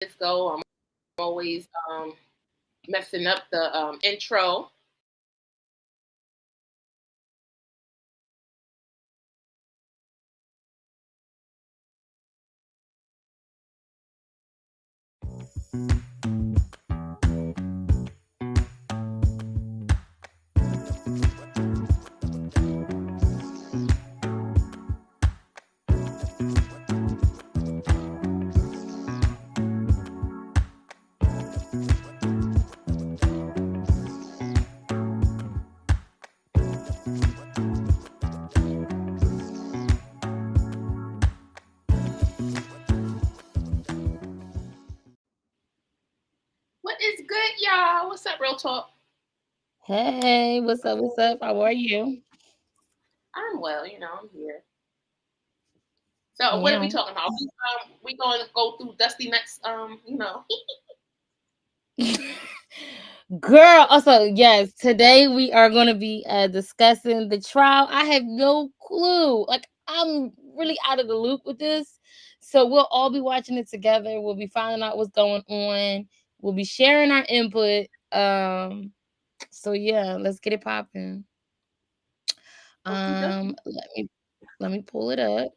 Let's go. I'm always messing up the intro. What is good, y'all? What's up, Real Talk? Hey, what's up? What's up? How are you? I'm well, I'm here. So what are we Yeah. talking about? We going to go through Dusty next Girl, also, yes, today we are going to be discussing the trial. I have no clue. Like, I'm really out of the loop with this. So we'll all be watching it together. We'll be finding out what's going on. We'll be sharing our input. So yeah, let's get it popping. Okay. Let me pull it up.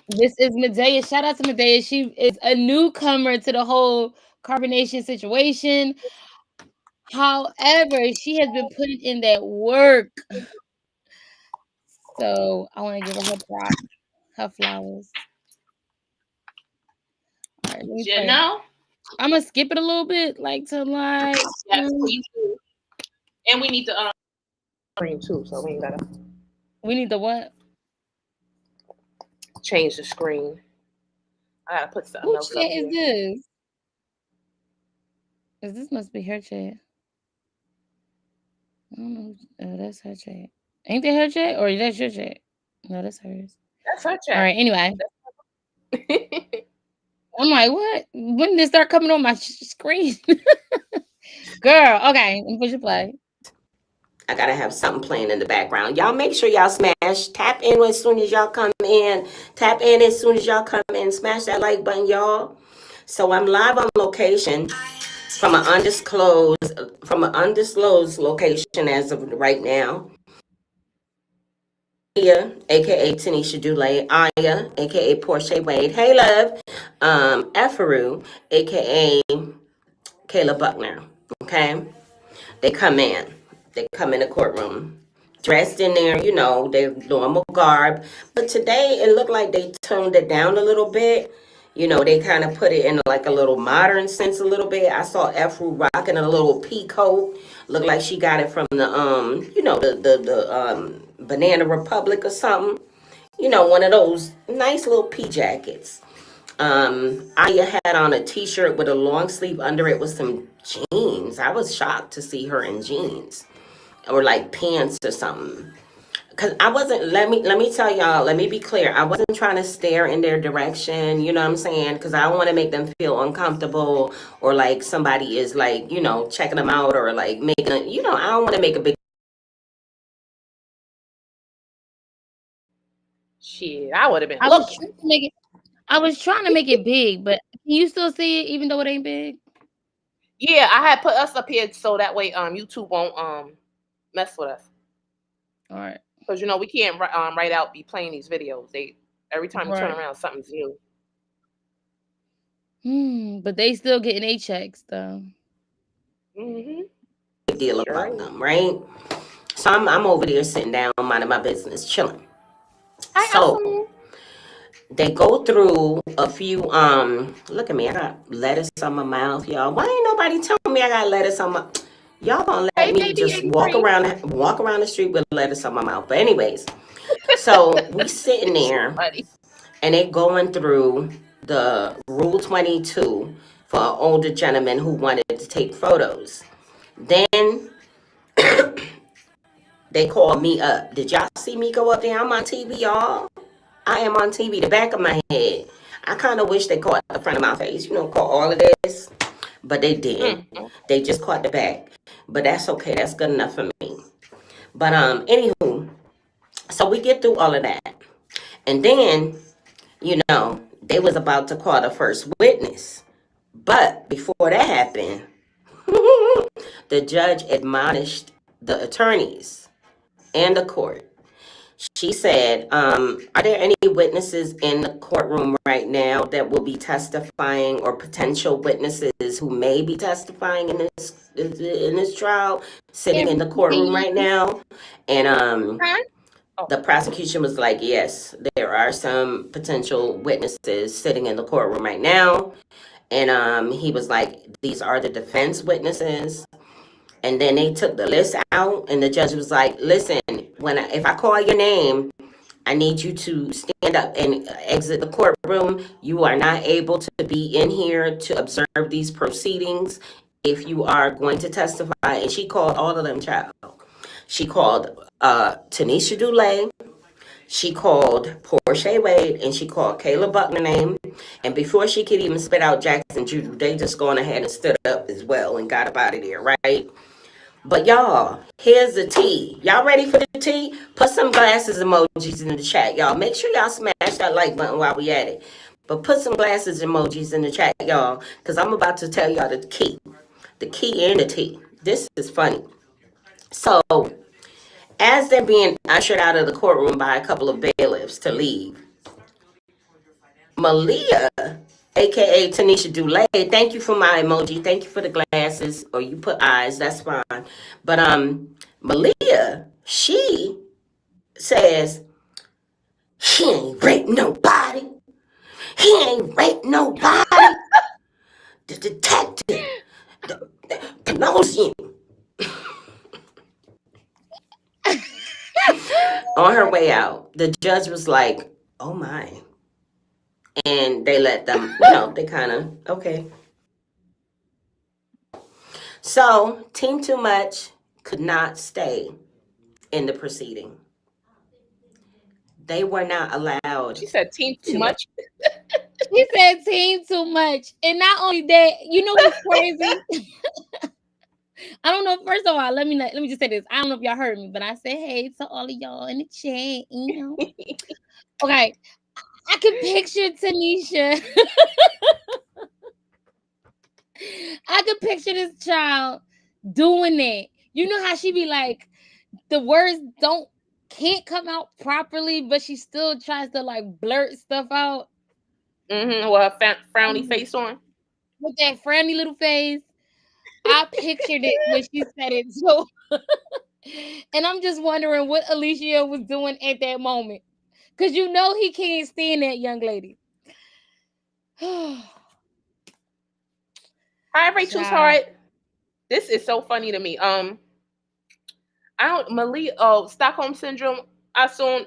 This is Medaya. Shout out to Medaya. She is a newcomer to the whole carbonation situation. However, she has been putting in that work. So I want to give her props, her flowers. All right, let me You play. know? I'm gonna skip it a little bit, like to like. Yes, please do. And we need to screen too, so we ain't gotta We need the what? change the screen. I gotta put something Who else up chat is here. this? This must be her chat. I don't know. Oh, that's her chat. Ain't that her chat or that's your chat? No, that's hers. That's her All chat. right. Anyway, I'm like, what? When did it start coming on my screen? Girl, okay, I'm push play. I gotta have something playing in the background. Y'all make sure y'all smash, tap in as soon as y'all come in. Tap in as soon as y'all come in. Smash that like button, y'all. So I'm live on location from an undisclosed location as of right now. Aya, aka Tanisha Dulay, Aya, aka Portia Wade. Hey love. Efaru, aka Kayla Buckner. Okay? They come in. They come in the courtroom dressed in their normal garb. But today it looked like they toned it down a little bit. They kind of put it in like a little modern sense a little bit. I saw Efru rocking a little pea coat. Looked like she got it from the Banana Republic or something. One of those nice little pea jackets. Aya had on a t-shirt with a long sleeve under it with some jeans. I was shocked to see her in jeans or like pants or something. Cause I wasn't. Let me tell y'all. Let me be clear. I wasn't trying to stare in their direction. You know what I'm saying? Cause I don't want to make them feel uncomfortable or like somebody is like checking them out or like making. I don't want to make a big. Shit, I would have been I was looking. trying to make it. I was trying to make it big, but can you still see it even though it ain't big? Yeah, I had put us up here so that way YouTube won't mess with us. All right, Because we can't right out be playing these videos. They every time you turn right. around, something's new. But they still getting a checks though. Mm-hmm. Deal Sure about is. them, right? So I'm over there sitting down, minding my business, chilling. Hi, So Afu. they go through a few. Look at me, I got lettuce on my mouth, y'all. Why ain't nobody telling me I got lettuce on my? Y'all gonna let Hey, me baby, just 83. walk around the street with lettuce on my mouth? But anyways, so we sitting It's there funny. and they going through the Rule 22 for an older gentleman who wanted to take photos. Then they called me up. Did y'all see me go up there? I'm on TV, y'all. I am on TV, the back of my head. I kind of wish they caught the front of my face, caught all of this. But they didn't. Mm-hmm. They just caught the back. But that's okay. That's good enough for me. But anywho, so we get through all of that. And then, they was about to call the first witness. But before that happened, the judge admonished the attorneys and the court. She said, are there any witnesses in the courtroom right now that will be testifying, or potential witnesses who may be testifying in this trial sitting in the courtroom right now? And the prosecution was like, yes, there are some potential witnesses sitting in the courtroom right now. And he was like, these are the defense witnesses. And then they took the list out, and the judge was like, listen, if I call your name, I need you to stand up and exit the courtroom. You are not able to be in here to observe these proceedings if you are going to testify. And she called all of them, child. She called Tanisha Dulé. She called Portia Wade, and she called Kayla Buckner name. And before she could even spit out Jackson Judy, they just gone ahead and stood up as well and got up out of there, right? But y'all, here's the tea. Y'all ready for the tea? Put some glasses emojis in the chat, y'all. Make sure y'all smash that like button while we at it. But put some glasses emojis in the chat, y'all, because I'm about to tell y'all the key. The key and the tea. This is funny. So, as they're being ushered out of the courtroom by a couple of bailiffs to leave, Malia, aka Tanisha Dulé, thank you for my emoji. Thank you for the glasses, or you put eyes. That's fine. But Malia, she says he ain't raped nobody. He ain't raped nobody. The detective, the nosy. On her way out, the judge was like, "Oh my." And they let them, they kind of, okay. So, Team Too Much could not stay in the proceeding. They were not allowed. She said Team Too Much. She said Team Too Much. And not only that, you know what's crazy? I don't know. First of all, let me just say this. I don't know if y'all heard me, but I said hey to all of y'all in the chat, Okay. I can picture Tanisha. I could picture this child doing that. You know how she be like, the words can't come out properly, but she still tries to like blurt stuff out. With her frowny face on. With that frowny little face. I pictured it when she said it too. And I'm just wondering what Alicia was doing at that moment. Because he can't stand that young lady. Hi, Rachel's Heart. This is so funny to me. Malia, Stockholm Syndrome, I assume,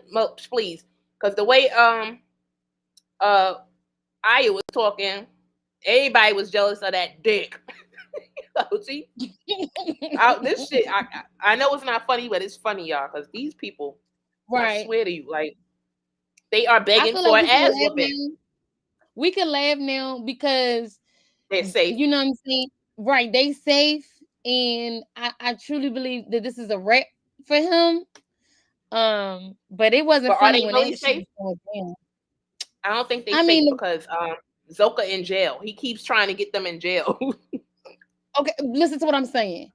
please. Because the way Aya was talking, everybody was jealous of that dick. See? This shit, I know it's not funny, but it's funny, y'all, because these people, right? I swear to you, like, they are begging for an ass whooping. We can laugh now because they're safe. You know what I'm saying? Right, they safe, and I truly believe that this is a wrap for him. But it wasn't funny when really safe? I don't think they're safe because Zoka in jail. He keeps trying to get them in jail. Okay, listen to what I'm saying.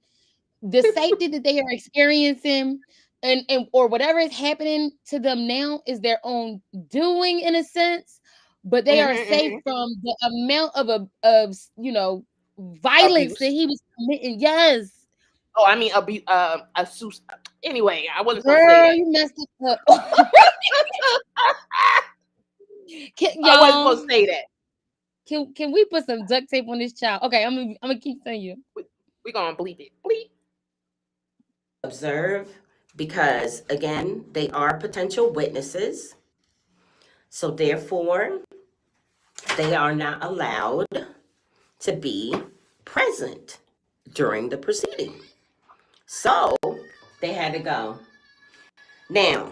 The safety that they are experiencing and or whatever is happening to them now is their own doing in a sense, but they are safe from the amount of violence abuse that he was committing. Yes. Oh, I mean anyway, I wasn't supposed to say that. You messed it up. I wasn't supposed to say that. Can we put some duct tape on this child? Okay, I'm gonna keep telling you. We're gonna bleep it. Bleep. Observe, because again, they are potential witnesses. So therefore, they are not allowed to be present during the proceeding. So they had to go. Now,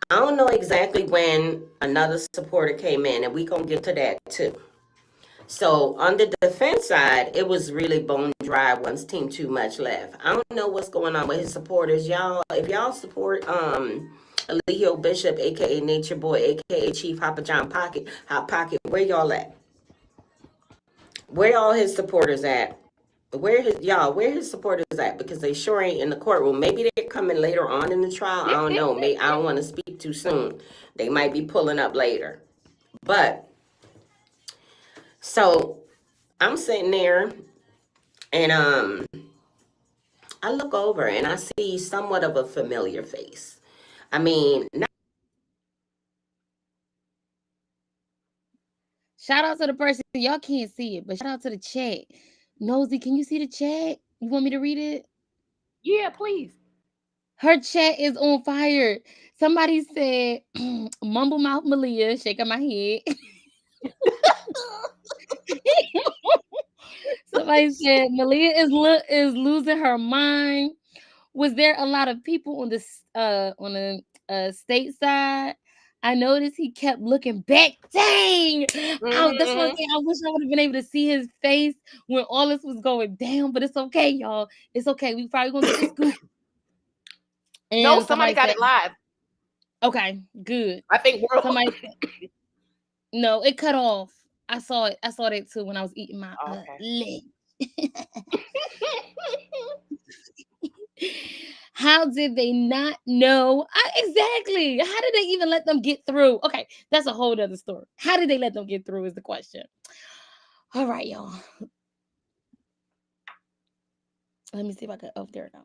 I don't know exactly when another supporter came in, and we're going to get to that too. So on the defense side, it was really bone dry once Team Too Much left. I don't know what's going on with his supporters. Y'all, if y'all support Eligio Bishop, aka Nature Boy, aka Chief Hopper John Pocket, Hot Pocket. Where y'all at? Where all his supporters at? Where his supporters at? Because they sure ain't in the courtroom. Maybe they're coming later on in the trial. I don't know. Maybe I don't want to speak too soon. They might be pulling up later. But so I'm sitting there and I look over and I see somewhat of a familiar face. I mean, Shout out to the person. Y'all can't see it, but shout out to the chat. Nosy, can you see the chat? You want me to read it? Yeah, please. Her chat is on fire. Somebody said, mumble mouth Malia, shaking my head. Somebody said Malia is losing her mind. Was there a lot of people on the state side? I noticed he kept looking back. Dang! That's what I'm saying. I wish I would have been able to see his face when all this was going down, but it's okay, y'all. It's okay. We probably gonna get the scoop. And No, somebody got said, it live. okay, good. I think we're Somebody said, no, it cut off. I saw it. I saw that too when I was eating my leg. How did they not know? Exactly. How did they even let them get through? Okay, that's a whole other story. How did they let them get through is the question. All right, y'all. Let me see if I can. Oh, there it go.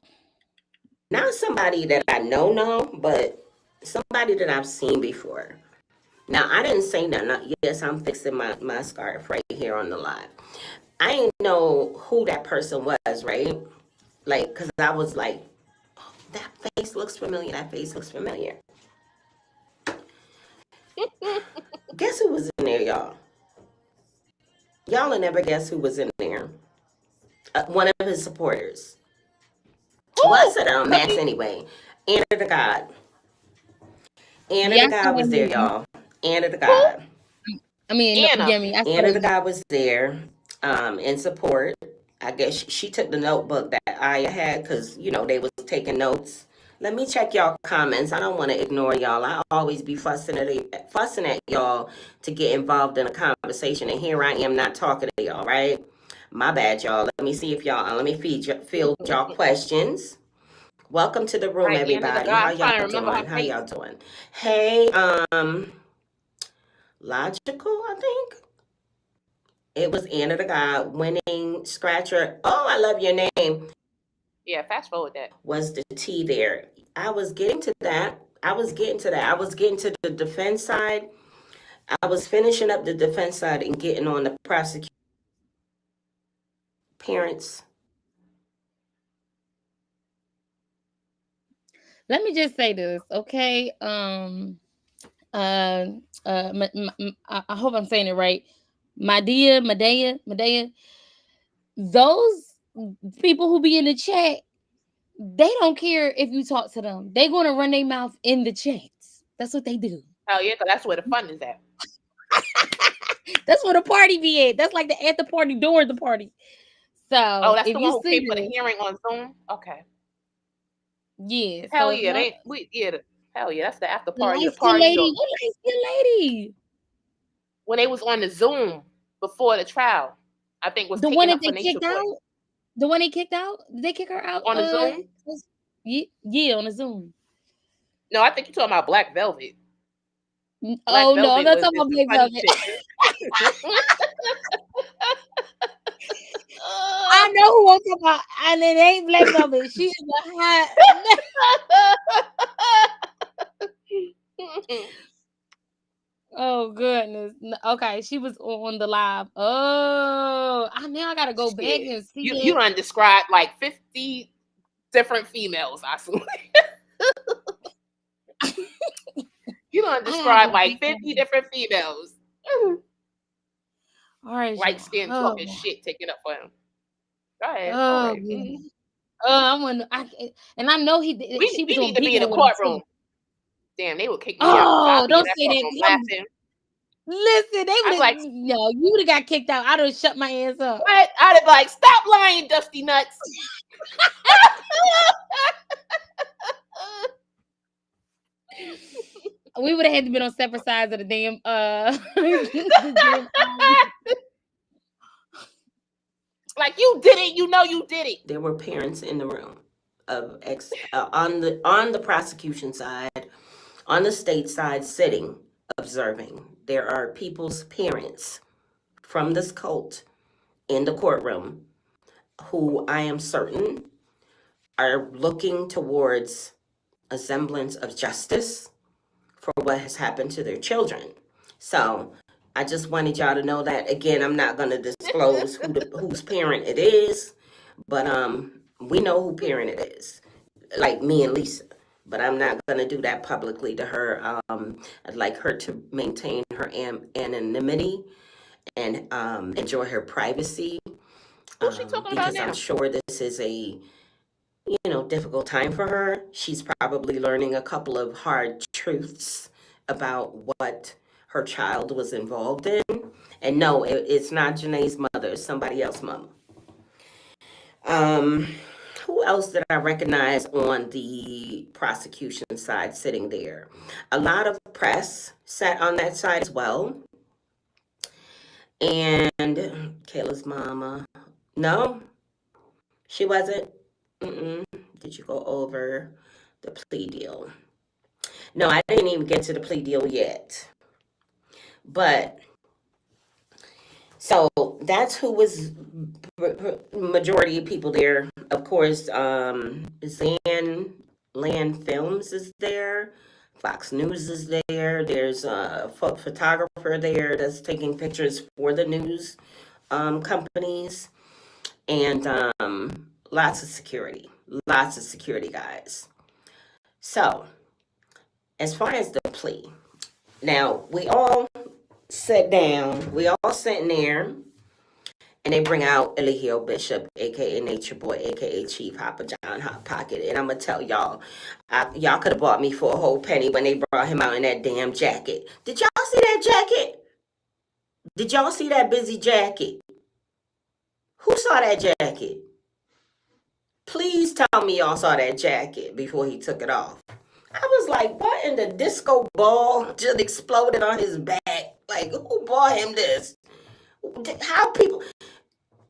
not somebody that I know, but somebody that I've seen before. Now, I didn't say nothing. Yes, I'm fixing my scarf right here on the live. I didn't know who that person was, right? Like, because I was like, oh, that face looks familiar. That face looks familiar. Guess who was in there, y'all? Y'all will never guess who was in there. One of his supporters. Well, I said Max anyway. Anna the God. Anna the God was there, y'all. Anna the God. I mean, Anna the God was there in support. I guess she took the notebook that Aya had because, they was taking notes. Let me check y'all comments. I don't want to ignore y'all. I always be fussing at y'all to get involved in a conversation. And here I am not talking to y'all, right? My bad, y'all. Let me see if let me field y'all questions. Welcome to the room, right, everybody. How y'all doing? How y'all doing? Hey, Logical, I think. It was Anna the God winning scratcher. Oh, I love your name. Yeah, fast forward that. Was the T there? I was getting to that. I was getting to the defense side. I was finishing up the defense side and getting on the prosecution. Parents. Let me just say this, okay? I hope I'm saying it right. Medaya. Those people who be in the chat, they don't care if you talk to them. They're gonna run their mouth in the chats. That's what they do. Oh yeah, because that's where the fun is at. That's where the party be at. That's like the at the party during the party. So that's if the you one who see came for the hearing on Zoom. Okay. Yeah. Hell So yeah, hell yeah, that's the after the party. light The skin party lady, what light skin lady? When they was on the Zoom before the trial, I think was the one taken that up they for nature kicked out. The one they kicked out? Did they kick her out on the Zoom? Yeah, on the Zoom. No, I think you're talking about Black Velvet. No, I'm not talking about Black Velvet. I know who I'm talking about, and it ain't Black Velvet. She is a hot. Oh goodness. Okay, she was on the live. Oh, I gotta go back and see it. You done described like 50 different females, I swear. You done described like 50 different females. All right, light skin talking shit, taking up for him. Go ahead. Oh, right. I know he. We was need to be in the courtroom. Damn, they would kick me out. Oh, don't say that. Listen, they would like, no, you would have got kicked out. I'd have shut my ass up. What? I'd have like, stop lying, Dusty Nuts. We would have had to been on separate sides of the damn the damn aisle. Like, you did it, you know you did it. There were parents in the room of on the prosecution side, on the state side, sitting, observing. There are people's parents from this cult in the courtroom who I am certain are looking towards a semblance of justice for what has happened to their children. So I just wanted y'all to know that. Again, I'm not going to disclose whose parent it is, but we know who parent it is, like me and Lisa. But I'm not going to do that publicly to her. I'd like her to maintain her anonymity and enjoy her privacy, Who's she talking about because I'm now? sure this is a difficult time for her. She's probably learning a couple of hard truths about what her child was involved in. And no, it's not Janae's mother, it's somebody else's mama. Who else did I recognize on the prosecution side sitting there? A lot of press sat on that side as well. And Kayla's mama. No, she wasn't. Mm-mm. Did you go over the plea deal? No, I didn't even get to the plea deal yet. But so that's who was majority of people there. Of course, Land Films is there. Fox News is there. There's a photographer there that's taking pictures for the news companies. And lots of security guys. So as far as the plea, now we all sat down, we all sitting there, and they bring out Eligio Bishop, aka Nature Boy, aka Chief Hopper John Hot Pocket. And I'm gonna tell y'all, y'all could have bought me for a whole penny when they brought him out in that damn jacket. Did y'all see that jacket? Did y'all see that busy jacket? Who saw that jacket? Please tell me y'all saw that jacket before he took it off. I was like, what in the disco ball just exploded on his back? Like, who bought him this? How people...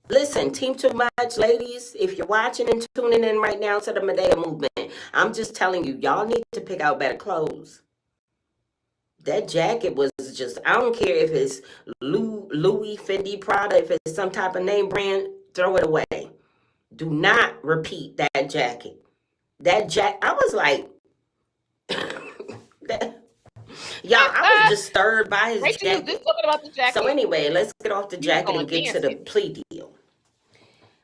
Listen, Team Too Much, ladies, if you're watching and tuning in right now to the Medaya movement, I'm just telling you, y'all need to pick out better clothes. That jacket was just... I don't care if it's Louis, Fendi, Prada, if it's some type of name brand, throw it away. Do not repeat that jacket. I was like... Y'all, I was disturbed by his Rachel, you jacket. just talking about the jacket. So anyway, let's get off the jacket and get to the plea deal.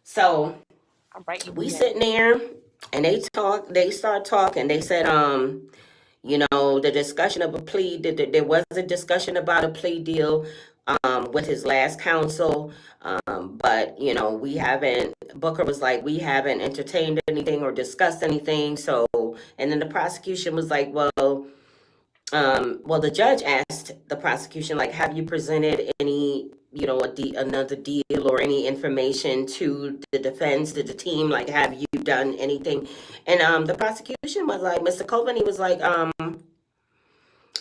So we sitting there and they start talking. They said, the discussion of a plea, there was a discussion about a plea deal with his last counsel. But we haven't, Booker was like, we haven't entertained anything or discussed anything. So, and then the prosecution was like, well, the judge asked the prosecution, like, have you presented any, another deal or any information to the defense, to the team? Like, have you done anything? And the prosecution was like, Mr. Coveney was like,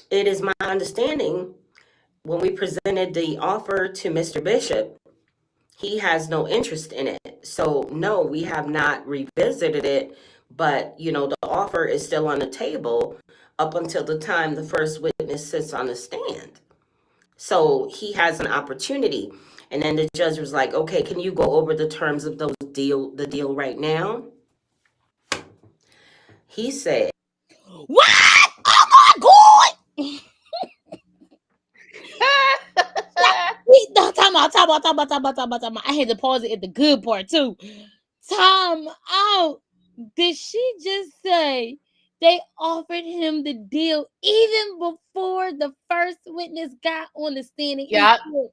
it is my understanding when we presented the offer to Mr. Bishop, he has no interest in it. So, no, we have not revisited it, but, the offer is still on the table up until the time the first witness sits on the stand. So he has an opportunity. And then the judge was like, okay, can you go over the terms of the deal right now? He said, what? Oh my God! Time out. I had to pause it at the good part too. Time out. Did she just say they offered him the deal even before the first witness got on the stand? Yeah. Woo!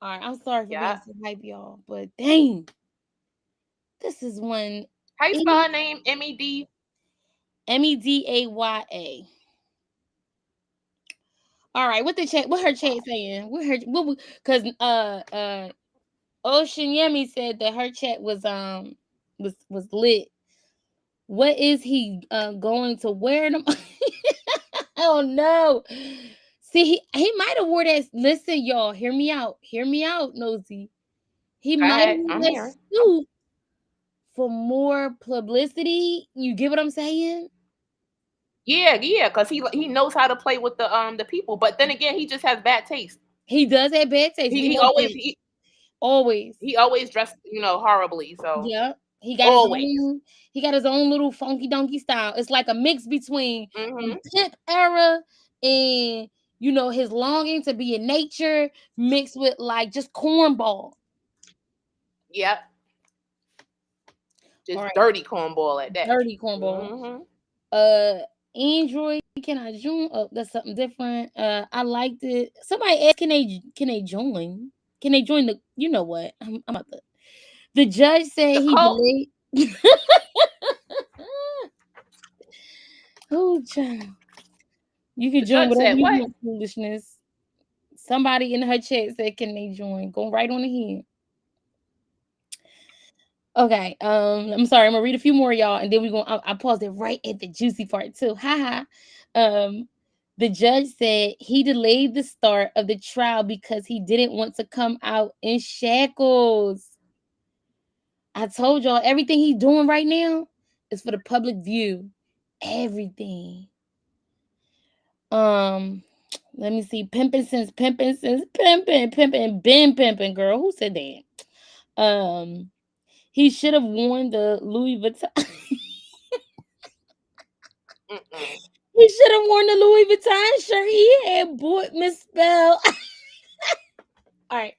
All right, I'm sorry for being so hype, y'all, but dang, this is one. How you spell her name? Medaya. Medaya. All right, what her chat saying? Because Ocean Yemi said that her chat was was lit. What is he going to wear them? Oh no. See, he might have wore that. Listen, y'all, hear me out. Hear me out, Nosy. He might have worn I'm that here. suit for more publicity. You get what I'm saying? Yeah, because he knows how to play with the people. But then again, he just has bad taste. He does have bad taste. We He know always that. Always. he always dressed horribly. So Yeah. always. He got his own little funky donkey style. It's like a mix between Mm-hmm. the pimp era and his longing to be in nature mixed with like just cornball. Yep. All Just right. dirty cornball at that. Dirty cornball. Mm-hmm. Android, can I join? Oh, that's something different. I liked it. Somebody asked, can they join? Can they join the you know what? I'm about to. The judge said The he cult. delayed. Oh, child. You can The join judge whatever said you what? want, foolishness. Somebody in her chat said, can they join? Go right on ahead. Okay. I'm sorry. I'm gonna read a few more, y'all, and then we're gonna I paused it right at the juicy part too. Haha. The judge said he delayed the start of the trial because he didn't want to come out in shackles. I told y'all everything he's doing right now is for the public view. Everything. Let me see. Pimping, been pimping, girl. Who said that? He should have worn the Louis Vuitton. He should have worn the Louis Vuitton shirt he had bought misspelled. All right.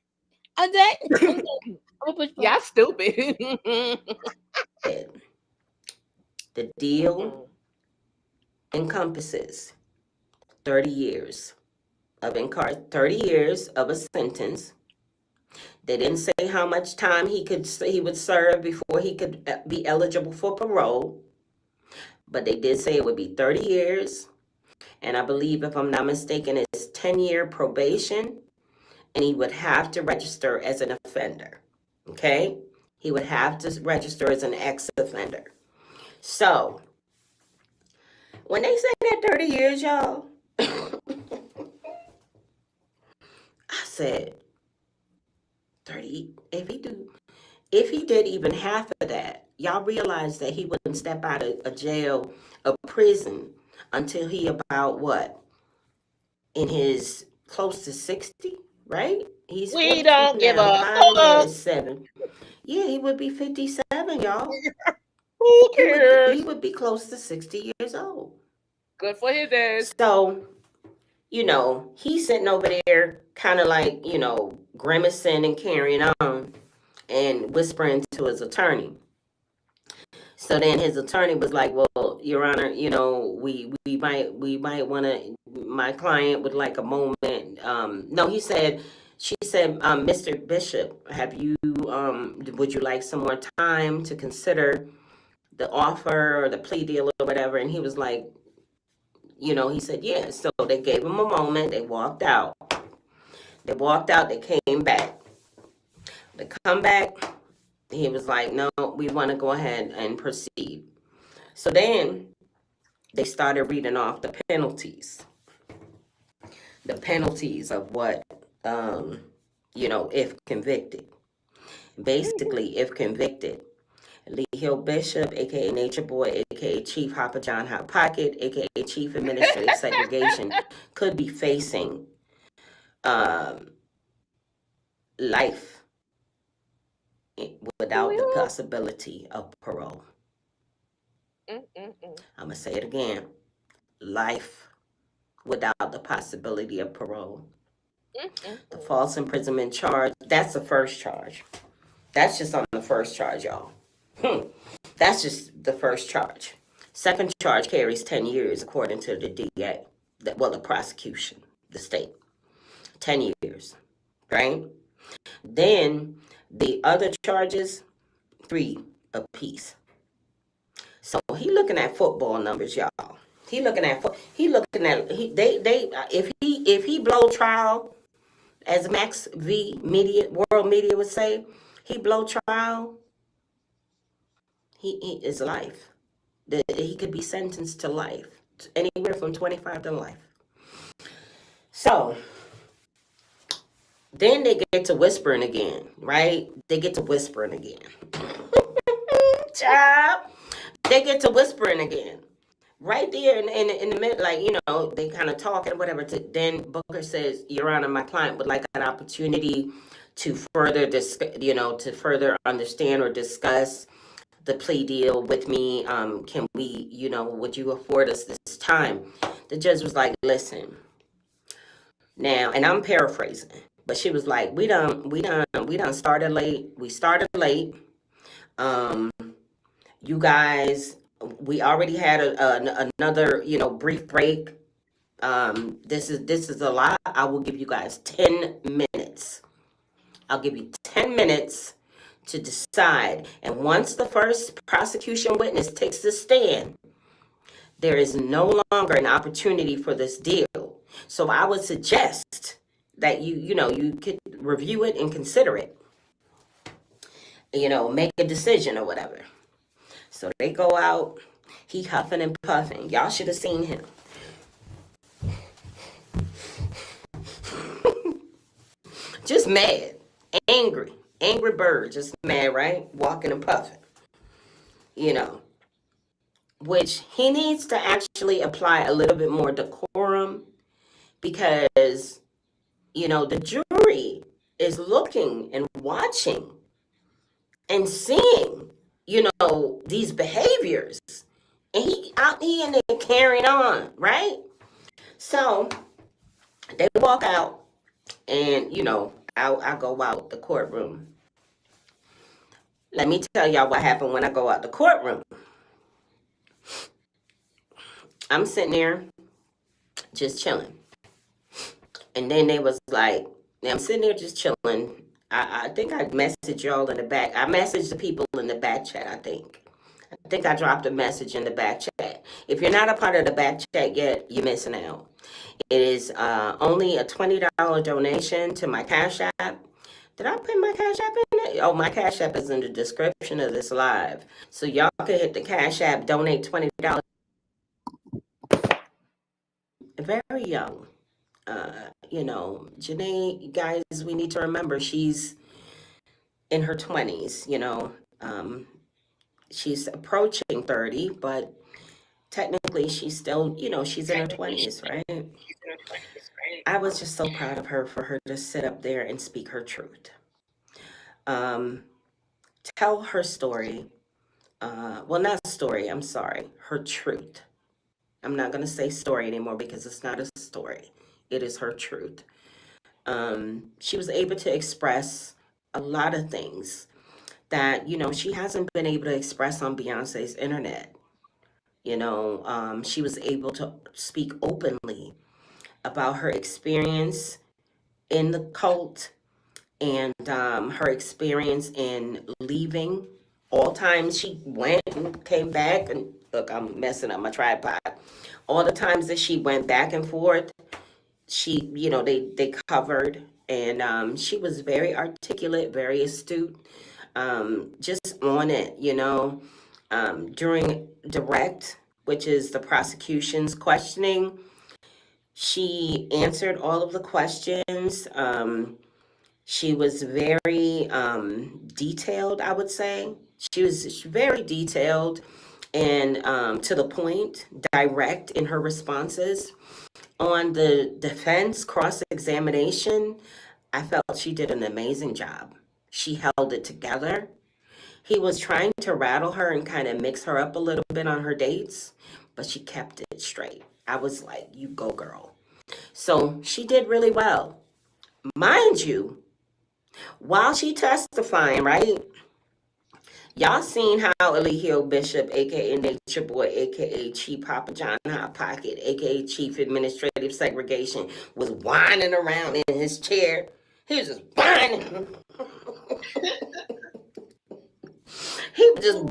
I'm done. I'm done. I'm gonna push Y'all pause. stupid. The deal encompasses 30 years of 30 years of a sentence. They didn't say how much time he would serve before he could be eligible for parole, but they did say it would be 30 years, and I believe, if I'm not mistaken, it's 10-year probation, and he would have to register as an offender. Okay, he would have to register as an ex-offender. So when they say that 30 years, y'all, I said 30. If he did even half of that, y'all realize that he wouldn't step out of jail, a prison, until he about what? In his close to 60, right? He's We 42 don't give now. a 9 fuck. is 7. Yeah, he would be 57, y'all. Who He cares? would be close to 60 years old. Good for his ass. So, he's sitting over there kind of like, grimacing and carrying on and whispering to his attorney. So then his attorney was like, "Well, Your Honor, we might want to. My client would like a moment." No, she said, "Mr. Bishop, would you like some more time to consider the offer or the plea deal or whatever?" And he was like, he said, "Yeah." So they gave him a moment. They walked out. They came back. They come back. He was like, "No, we want to go ahead and proceed." So then they started reading off the penalties. The penalties of what, if convicted. Basically, if convicted, Lee Hill Bishop, aka Nature Boy, aka Chief Hopper John Hot Pocket, aka Chief Administrative Segregation, could be facing life without the possibility of parole. I'm going to say it again. Life without the possibility of parole. The false imprisonment charge, that's the first charge. That's just on the first charge, y'all. That's just the first charge. Second charge carries 10 years according to the DA. The prosecution, the state. 10 years, right? Then the other charges, 3 apiece. So he looking at football numbers, y'all. If he blow trial, as Max V Media World Media would say, he blow trial. he is life. He could be sentenced to life, anywhere from 25 to life. So then they get to whispering again, right? They get to whispering again. Child, they get to whispering again. Right there in the middle, like, they kind of talking or whatever. Then Booker says, Your Honor, my client would like an opportunity to further to further understand or discuss the plea deal with me. Can we, would you afford us this time? The judge was like, listen, now, and I'm paraphrasing, but she was like, we done started late. We started late. Um, you guys, we already had another, brief break. This is a lot. I will give you guys 10 minutes. I'll give you 10 minutes to decide. And once the first prosecution witness takes the stand, there is no longer an opportunity for this deal. So I would suggest that you could review it and consider it. Make a decision or whatever. So they go out. He huffing and puffing. Y'all should have seen him. Just mad, angry bird, just mad, right? Walking and puffing. Which he needs to actually apply a little bit more decorum, because the jury is looking and watching and seeing these behaviors, and he in there carrying on, right? So they walk out, and I go out the courtroom. Let me tell y'all what happened when I go out the courtroom. I'm sitting there just chilling. And then they was like, I'm sitting there just chilling. I think I messaged y'all in the back. I messaged the people in the back chat, I think. I think I dropped a message in the back chat. If you're not a part of the back chat yet, you're missing out. It is only a $20 donation to my Cash App. Did I put my Cash App in it? Oh, my Cash App is in the description of this live. So y'all can hit the Cash App, donate $20. Very young. Janae, guys, we need to remember she's in her 20s, she's approaching 30, but technically she's still, she's in her 20s, right? I was just so proud of her for her to sit up there and speak her truth. Tell her story. Well, not story, I'm sorry, her truth. I'm not going to say story anymore because it's not a story. It is her truth. She was able to express a lot of things that, she hasn't been able to express on Beyonce's internet. She was able to speak openly about her experience in the cult, and her experience in leaving. All times she went and came back, and look, I'm messing up my tripod. All the times that she went back and forth, she, they covered, and she was very articulate, very astute, just on it, during direct, which is the prosecution's questioning. She answered all of the questions. She was very detailed, I would say. She was very detailed and to the point, direct in her responses. On the defense cross-examination, I felt she did an amazing job. She held it together. He was trying to rattle her and kind of mix her up a little bit on her dates, but she kept it straight. I was like, you go, girl. So she did really well. Mind you, while she testifying, right? Y'all seen how Eligio Bishop, aka Nature Boy, aka Chief Papa John Hot Pocket, aka Chief Administrative Segregation, was whining around in his chair. He was just whining. He was just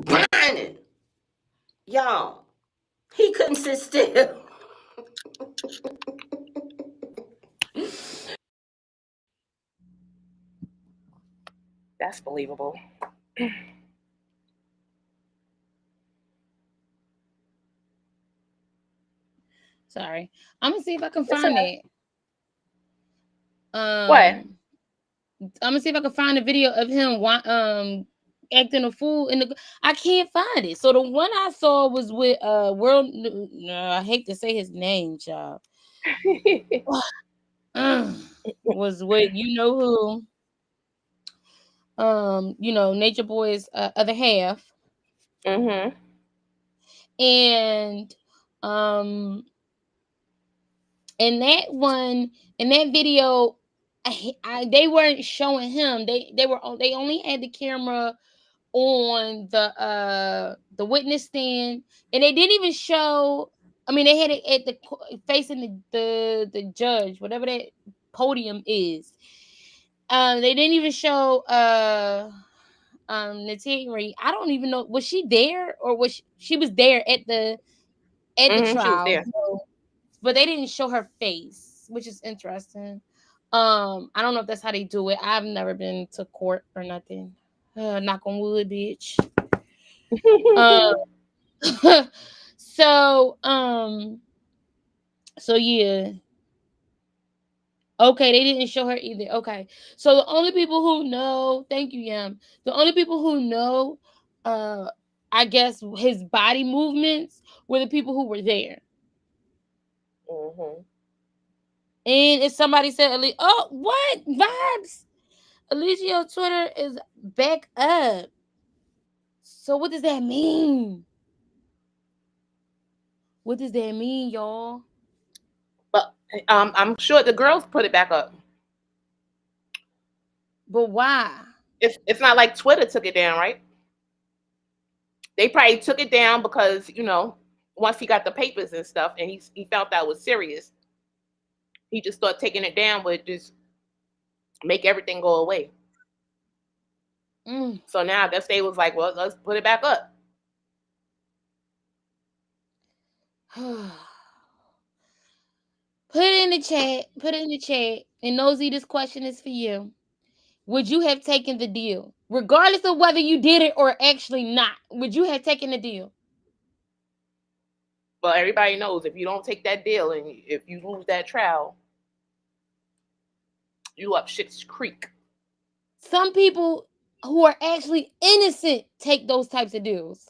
whining. Y'all, he couldn't sit still. That's believable. Sorry. I'm gonna see if I can It's find okay. it. What? I'm gonna see if I can find a video of him acting a fool in the. I can't find it. So the one I saw was with world. No, I hate to say his name, child. Was with you know who. Nature Boy's other half, Mhm. and um, in in that video, they weren't showing him. They only had the camera on the witness stand, and they didn't even show. I mean, they had it at facing the judge, whatever that podium is. They didn't even show Natalie. I don't even know, was she there, or she was there at the Mhm. She was trial, there. so, but they didn't show her face, which is interesting. I don't know if that's how they do it. I've never been to court or nothing. Knock on wood, bitch. Uh, so so yeah. Okay, they didn't show her either. Okay. So the only people who know, thank you, Yam. The only people who know uh I guess his body movements were the people who were there. Mhm. And if somebody said, oh, what vibes? Alicia Twitter is back up. So what does that mean? What does that mean, y'all? But I'm sure the girls put it back up. But why? It's not like Twitter took it down, right? They probably took it down because once he got the papers and stuff, and he felt that was serious, he just thought taking it down would just make everything go away. Mm. So now I guess they was like, well, let's put it back up. Put it in the chat. Put it in the chat. And Nosy, this question is for you. Would you have taken the deal? Regardless of whether you did it or actually not, would you have taken the deal? Well, everybody knows if you don't take that deal and if you lose that trial, you up shit's creek. Some people who are actually innocent take those types of deals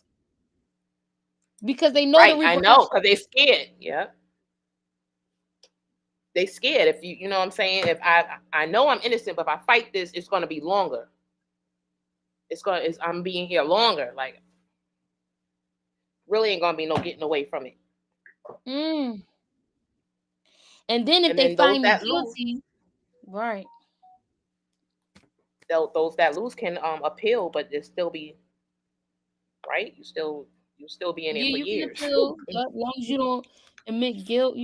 because they know the Right, I know, repercussions. because they scared. Yeah. They scared. If you know what I'm saying? If I know I'm innocent, but if I fight this, it's gonna be longer. I'm being here longer. Like really ain't gonna be no getting away from it. Mm. And then if And they then those find me that lose, guilty, right? those that lose can appeal, but it still be right. You still be in Yeah, it for you can years. appeal. Yep, as long as you don't admit guilt,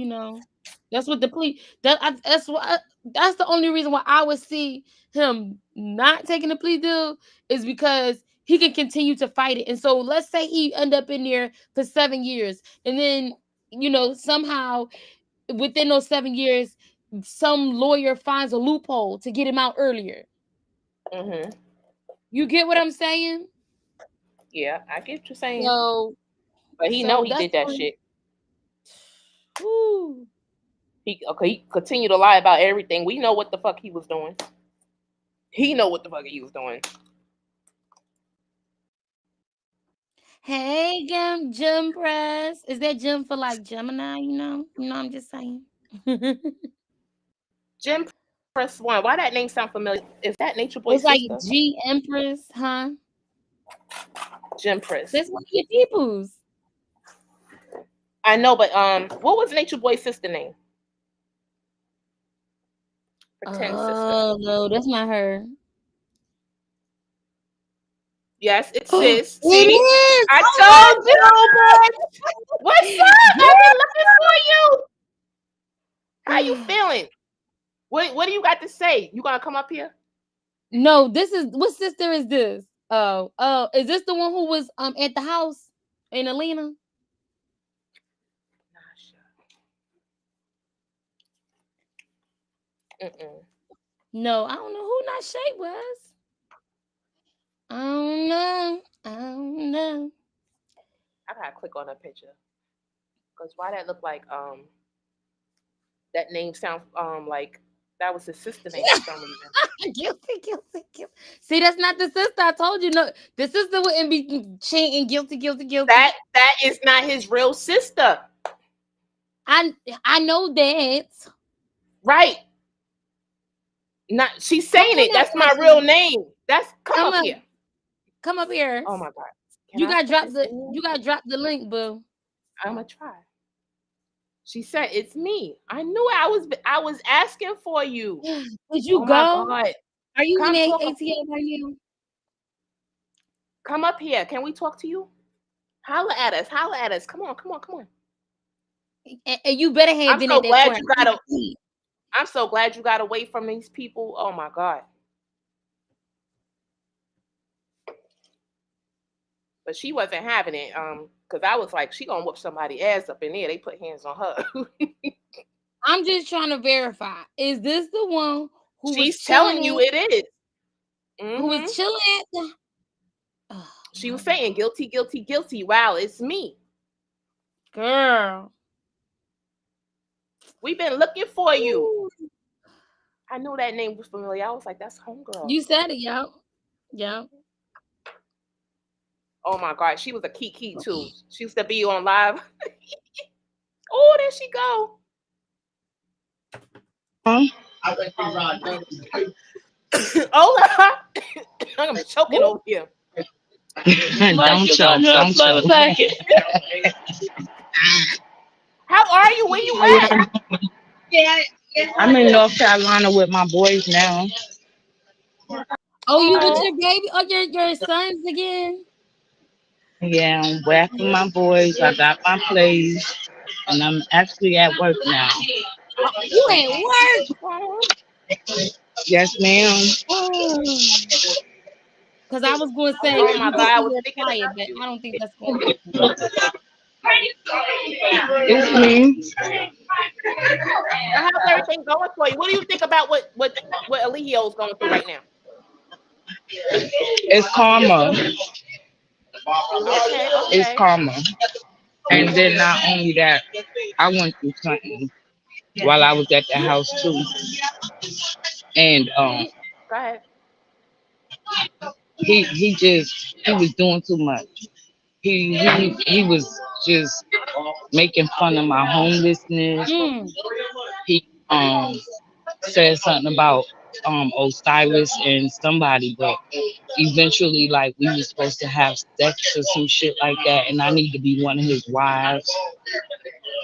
that's what the plea. That's the only reason why I would see him not taking the plea deal is because he can continue to fight it. And so let's say he end up in there for 7 years, and then somehow within those 7 years, some lawyer finds a loophole to get him out earlier. Hmm. You get what I'm saying? Yeah, I get what you're saying. So, But he know so he that's did that the shit. only. He continued to lie about everything. We know what the fuck he was doing. He know what the fuck he was doing. Hey, Jim Press. Is that Jim for like Gemini? I'm just saying. Jim Press One. Why that name sound familiar? Is that Nature It's Boy's like sister? G Empress, huh? Jim Press. That's one of your peoples. I know, but what was Nature Boy's sister name? Pretend sister. Oh no, that's not her. Yes, it's It sis. See, is. I Oh my told you. What's up? I've been looking for you. How you god. feeling? What do you got to say? You gonna come up here? No, this is what sister is this? Oh, is this the one who was at the house in Alina? Nah, mm-mm. No, I don't know who Nashay was. I don't know. I don't know. I gotta click on a picture. Cause why that look like That name sounds like that was his sister name for some reason. Guilty, guilty, guilty. See, that's not the sister. I told you. No, the sister wouldn't be cheating. Guilty, guilty, guilty. That is not his real sister. I know that. Right. Not she's Come saying on it. up, That's my real Ashley. name. That's come Come up up. here. Come up here. Oh my god. Can You I got put drop this the. in? You got drop the link, boo. I'm gonna try. She said it's me. I knew I was asking for you. Did you Oh my go? god. Are you in Come talk ATL right now? come up here. Can we talk to you? Holla at us. Holla at us. Come on, come on, come on. And you better have I'm been so at that glad point. you got I'm so glad you got away from these people. Oh my god. But she wasn't having it. Because I was like, she gonna whoop somebody ass up in there. They put hands on her. I'm just trying to verify. Is this the one who was She's telling you chilling it is. at? Who was Mm-hmm. chilling at the? Oh, She my was saying guilty, guilty, guilty. Wow, it's me. girl. We've been looking for you. Ooh. I knew that name was familiar. I was like, that's homegirl. You said it, yo. Yeah. Oh my god, she was a kiki too. She used to be on live. Oh, there she go. Huh? Hola. I'm choking over here. Don't choke. Don't choke. How are you? Where you at? I'm in North Carolina with my boys now. Oh, you with Oh, your baby? Oh, your sons again? Yeah, I'm back with my boys. I got my place, and I'm actually at work now. Oh, you at work? oh, Yes, ma'am. Oh. Because I was going to say, oh because my you god, can I see was you're thinking quiet, about but you. I don't think that's going to happen. It's me. Now, how's everything going for you? What do you think about what Alihio's going through right now? It's karma. Okay, It's okay. karma. And then not only that, I went through something while I was at the house too. And Go ahead. he was doing too much. He was just making fun of my homelessness. Mm. He said something about Osiris and somebody, but eventually like we were supposed to have sex or some shit like that, and I need to be one of his wives.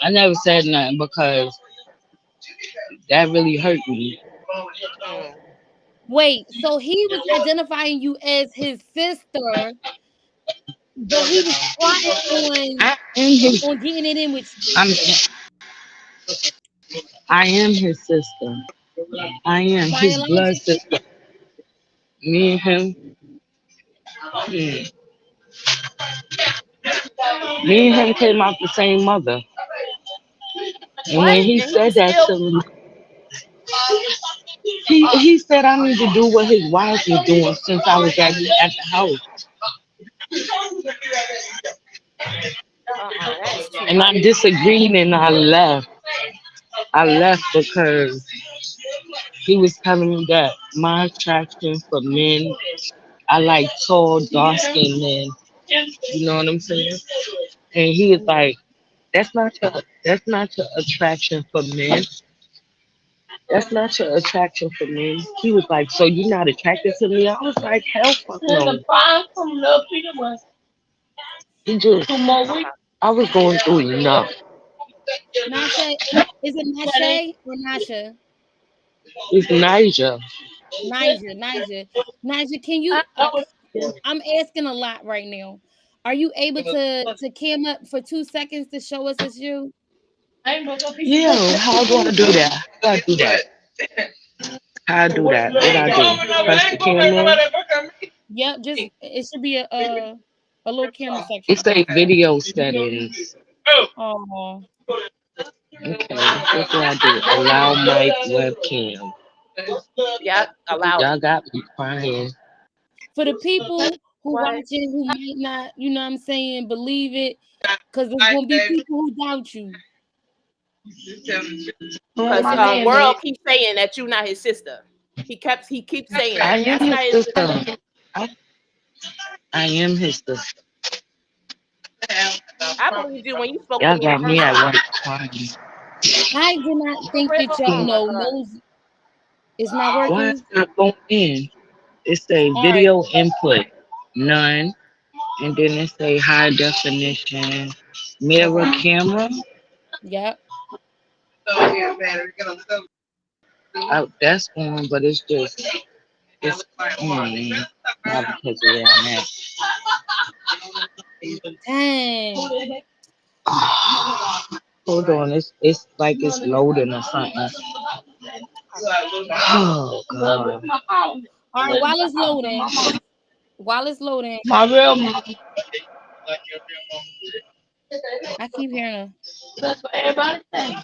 I never said nothing because that really hurt me. Mm. Wait, so he was identifying you as his sister, but he was plotting I am his on getting it in with you. I'm I am his sister. I am his blood Biological? sister. Me and him. hmm, Me and him came out the same mother. And when What? he And he said that still. to me, he said I need to do what his wife was doing since I was at the house. That is too And much. I disagreed and I left. I left because he was telling me that my attraction for men, I like tall, dark skinned men. You know what I'm saying? And he was Mm. like, that's not your attraction for men. That's not your attraction for me. He was like, so you're not attracted to me? I was like, hell fuck no. He just, Okay. I was going through enough. Nasha, is it Nasha or Nasha? It's Niger. Naja, can you? I'm asking a lot right now. Are you able to cam up for 2 seconds to show us it's you? Yeah, how do I do that? How do I do that? How I do that? What I do? Press the camera. Yep, just it should be a little camera It section. say video settings. Oh, Okay, what do I do? Allow mic webcam. Yeah, allow it. Y'all got me crying. for the people who What? watching who might not, you know what I'm saying, believe it, because there's gonna be people who doubt you. Because What's his name? World keeps saying that you're not his sister. He keeps saying I that. am That's not his his sister. sister. I am his sister. I believed you when you spoke to Y'all me the got me first at time. one time. I do not For think real? that Oh y'all my know god. knows it's not Why working. it's not going in? It say All right. video input none, and then it say high definition mirror Okay. camera. Yep. That's on, but it's just it's on. Not because of that. Dang. Hold on, it's like it's loading or something. Oh god. All right. While it's loading, My real mom. I keep hearing her. That's what everybody say.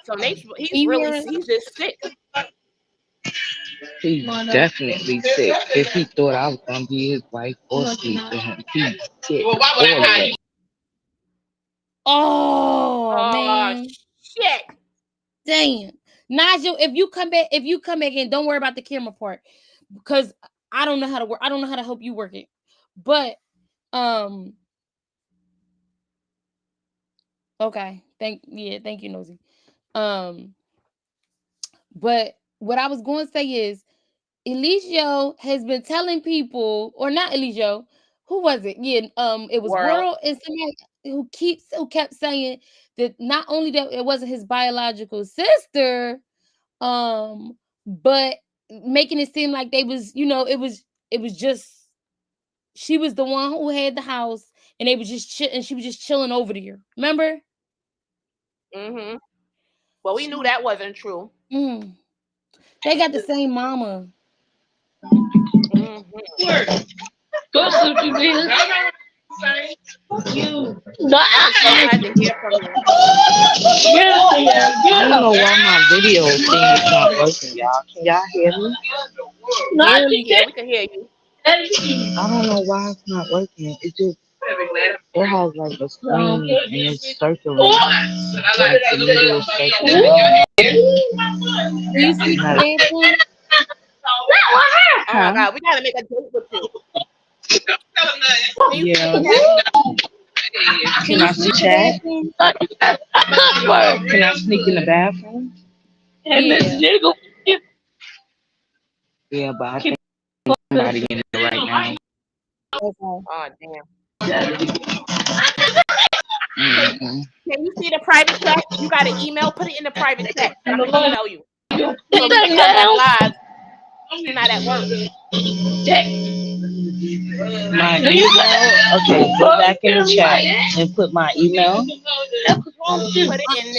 So Nate, Can you hear her? he's just sick. He's definitely sick. If he thought I was gonna be his wife or sleep with him, he's sick. All of it. Oh Oh man. shit. Damn. Nigel, if you come back in, don't worry about the camera part. Because I don't know how to work. I don't know how to help you work it. But okay. Thank you, Nosy. But what I was going to say is Eligio has been telling people, or not Eligio, who was it? Yeah, it was World. World and somebody who kept saying that not only that it wasn't his biological sister, but making it seem like they was, it was just she was the one who had the house and they was just and she was just chilling over there. Remember? Mm-hmm. Well, we knew that wasn't true. Mm. They got the same mama. Mm-hmm. Go sleep, you I'm so glad to hear from you. I don't know why my video thing is not working, y'all. Can y'all hear me? Yeah, we can hear you. I don't know why it's not working. It has like a screen and it's circling. Like the middle is circling. Do you speak the bathroom? Oh my Huh? god, we gotta make a date with you. Can you Yeah. see that? Can Can you I see speak the chat? bathroom? Can I sneak in the bathroom? Yeah. Yeah, but I think somebody in there right now. Okay. Oh damn. Mm-hmm. Can you see the private chat? You got an email? Put it in the private chat so I can email you. So when you come back live, you're not at work. My email? Okay, go back in the chat and put my email.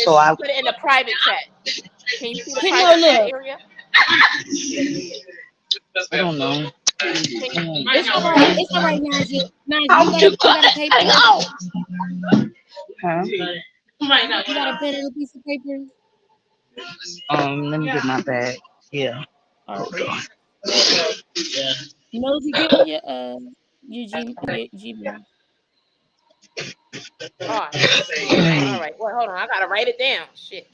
So I Put it in the private chat. Can you see the Hit no private chat look. area? don't know. It's all right. It's all right, Najee. Najee, you got a paper? Huh? You got a pen and a piece of paper? Let me get my bag. Yeah. All right. Hold on. Nosy, give me your Gmail. Oh shit. All right. Well, hold on. I gotta write it down. Shit.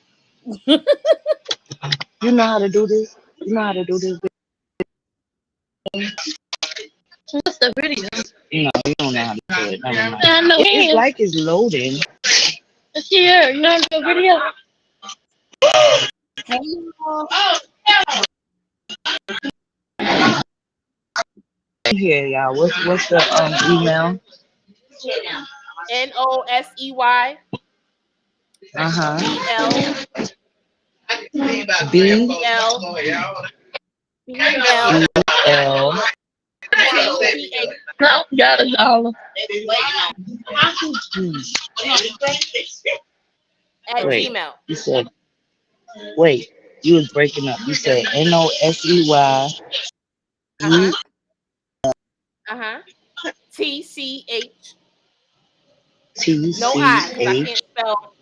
You know how to do this? You know how to do this? What's the video? No, you don't know how to do it. Never mind. It's like it's loading. It's here. You know the video? Hey, Here, y'all. What's the email? NOSEY Uh-huh. BL B BL L. TCH no, got $1. at Wait, Gmail. you said wait. You was breaking up. You said NOSEY Uh-huh. Uh-huh. TCH. No I, because I can't TCH. spell.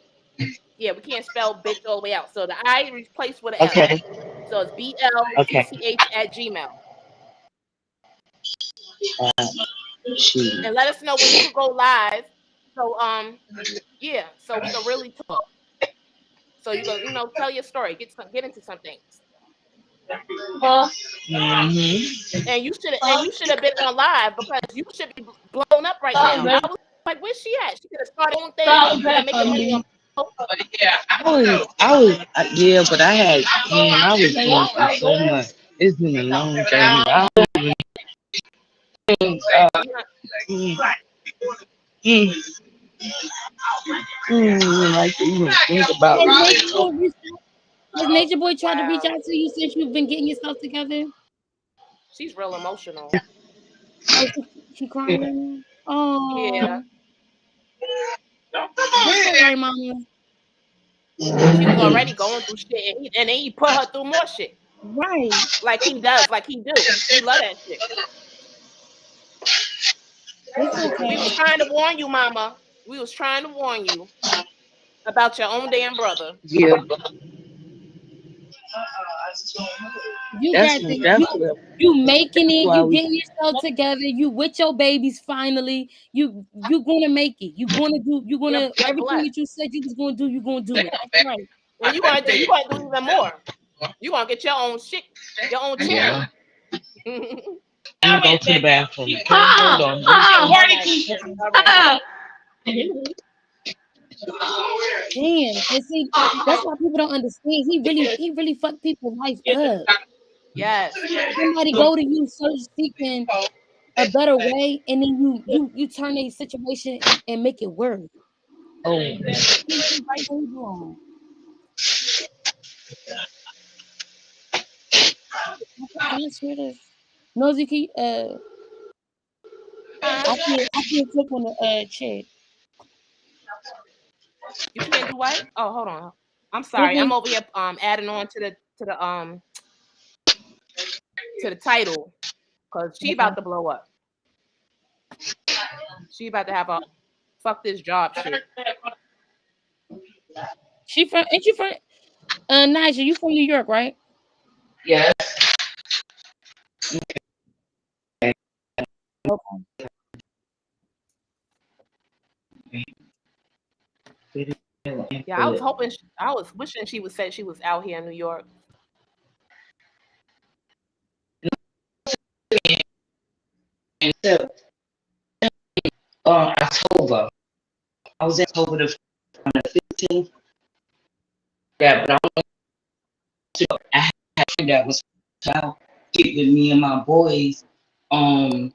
Yeah, we can't spell bitch all the way out. So the I replaced with an L. Okay. So it's Okay. BLTCH at Gmail. Shoot. And let us know when you could go live So yeah, so we can really talk. So you go, tell your story, get into some things. And you should have been on live because you should be blown up right now. I was like, where's she at? She could have started her own thing and making money on. Yeah, but I had, man, I was going through so much. It's been a long journey. I don't think, You know, mm, mm, like to even think about Has it. Nature Boy tried to reach out to you since you've been getting yourself together? she's real emotional. Oh, she crying. Yeah, Oh, that's all right, mama. she was already going through shit, and then he put her through more shit, Right. like he does, like he do. He love that shit. It's We was okay. trying to warn you, mama. We was trying to warn you about your own damn brother. Yeah, but You that's got the that's what you making it. why You we. getting yourself together. You with your babies finally. You gonna make it. You gonna do. You gonna You're everything blessed, that you said you was gonna do. You gonna do it. That's right. and you gonna do even more. You gonna get your own shit, your own Yeah, channel. All I'm gonna go to the bathroom. Okay? Hold on. right, all right. Damn. And see, that's why people don't understand. He really fucked people's life up. Yes. Somebody go to you search seeking a better way, and then you turn a situation and make it worse. Oh, He right where he belong. Can I share this? Nosy, can you, Huh? I can't click on the chat. You can't do what? Oh, hold on. I'm Click sorry. on I'm over here adding on to the title because she okay. about to blow up. She about to have a fuck this job shit. She from ain't you from Niger, you from New York, right? yeah. Okay. Yeah, I was hoping. I was wishing she would say she was out here in New York. And so, October. I was in October the 15th. Yeah, but I had a friend that was out with me and my boys. Um,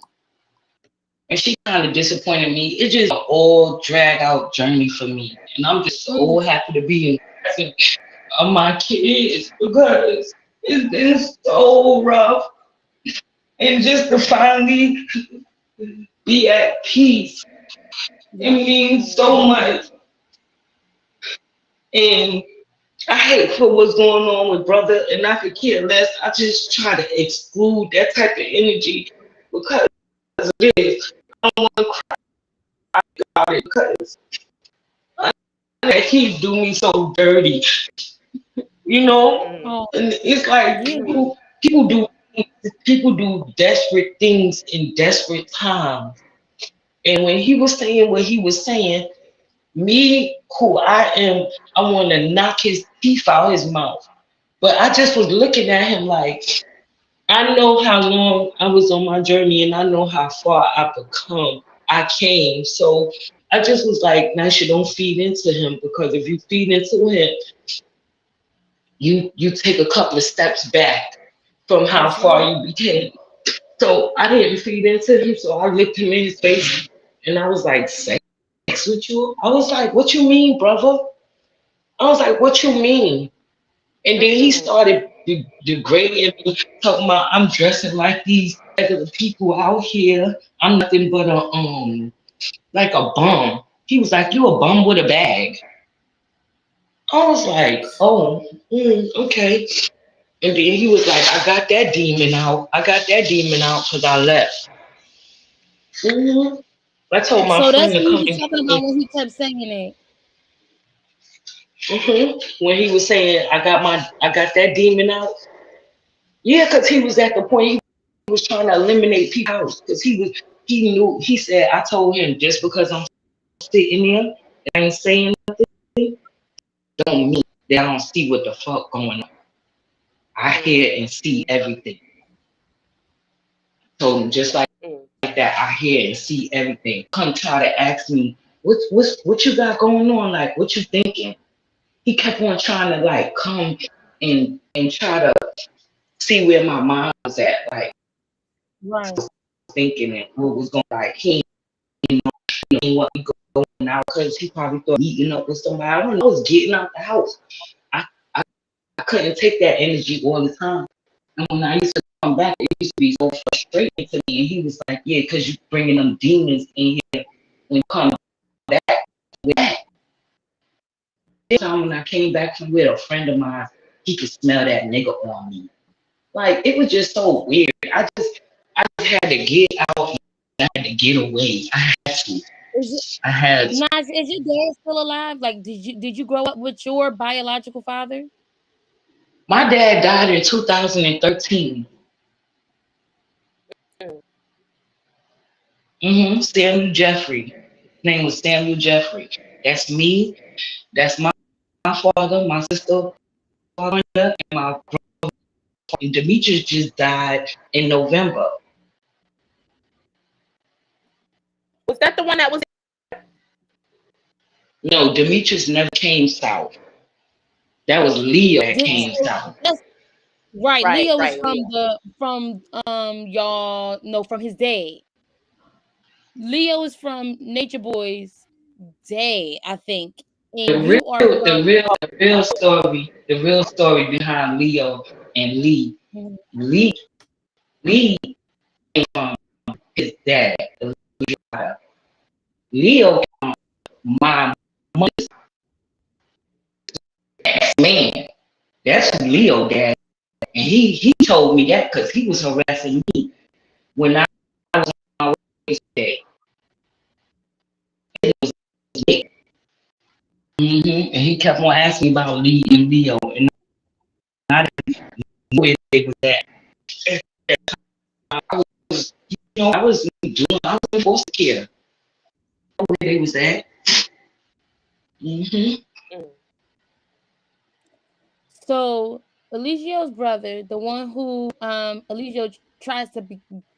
and she kind of disappointed me. It's just an all drag out journey for me, and I'm just so happy to be in the presence of my kids because it's been so rough, and just to finally be at peace, it Yeah. means so much. And I hate for what's going on with brother, and I could care less. I just try to exclude that type of energy because it is. I don't want to cry about it because that he do me so dirty, you know. Mm, Oh And it's like yeah. people do desperate things in desperate times. And when he was saying what he was saying, me who I am, I want to knock his teeth out his mouth. But I just was looking at him like, I know how long I was on my journey and I know how far I came. So I just was like, Nisha, don't feed into him because if you feed into him, you take a couple of steps back from how yes, you far do. you became. So I didn't feed into him. So I looked him in his face and I was like, sex with you? I was like, what you mean, brother? I was like, what you mean? And then he Mm-mm. started degrading me, talking about I'm dressing like these regular people out here. I'm nothing but a like a bum. He was like, you a bum with a bag. I was like, oh, okay. And then he was like, I got that demon out. I got that demon out because I left. hmm I told my So friend that's to what he come was and talking get about me. when he kept saying it. When he was saying, I got that demon out. Yeah, because he was at the point he was trying to eliminate people out because he knew, he said, I told him just because I'm sitting there and I ain't saying nothing, don't mean that I don't see what the fuck going on. I hear and see everything. So just like that, I hear and see everything. Come try to ask me, what you got going on? Like, what you thinking? He kept on trying to like come and try to see where my mind was at, like Right. thinking and what was going like he didn't know what was going out because he probably thought meeting up with somebody. I don't know, I was getting out the house. I, I I couldn't take that energy all the time. And when I used to come back, it used to be so frustrating to me. And he was like, yeah, because you bringing them demons in here when you come back with that. This time when I came back from with a friend of mine, he could smell that nigga on me. Like, it was just so weird. I just had to get out. I had to get away. I had to. I had to. Nas, is your dad still alive? Like, did you grow up with your biological father? My dad died in 2013. Samuel Jeffrey. His name was Samuel Jeffrey. That's me. That's my father, my sister, father, and my brother. Demetrius just died in November. Was that the one that was? No, Demetrius never came south. That was Leo that came south. Right. Leo was Leo. from y'all know from his dad. Leo is from Nature Boy's dad, I think. And The real story behind Leo and Lee. Lee came from his dad. Leo came from my mother's man. That's Leo dad. And he told me that because he was harassing me when I was on my way today. It was me. And he kept on asking about Lee and Leo, and I didn't know where they was at. I was in foster care. Where they was at. So Eligio's brother, the one who Eligio tries to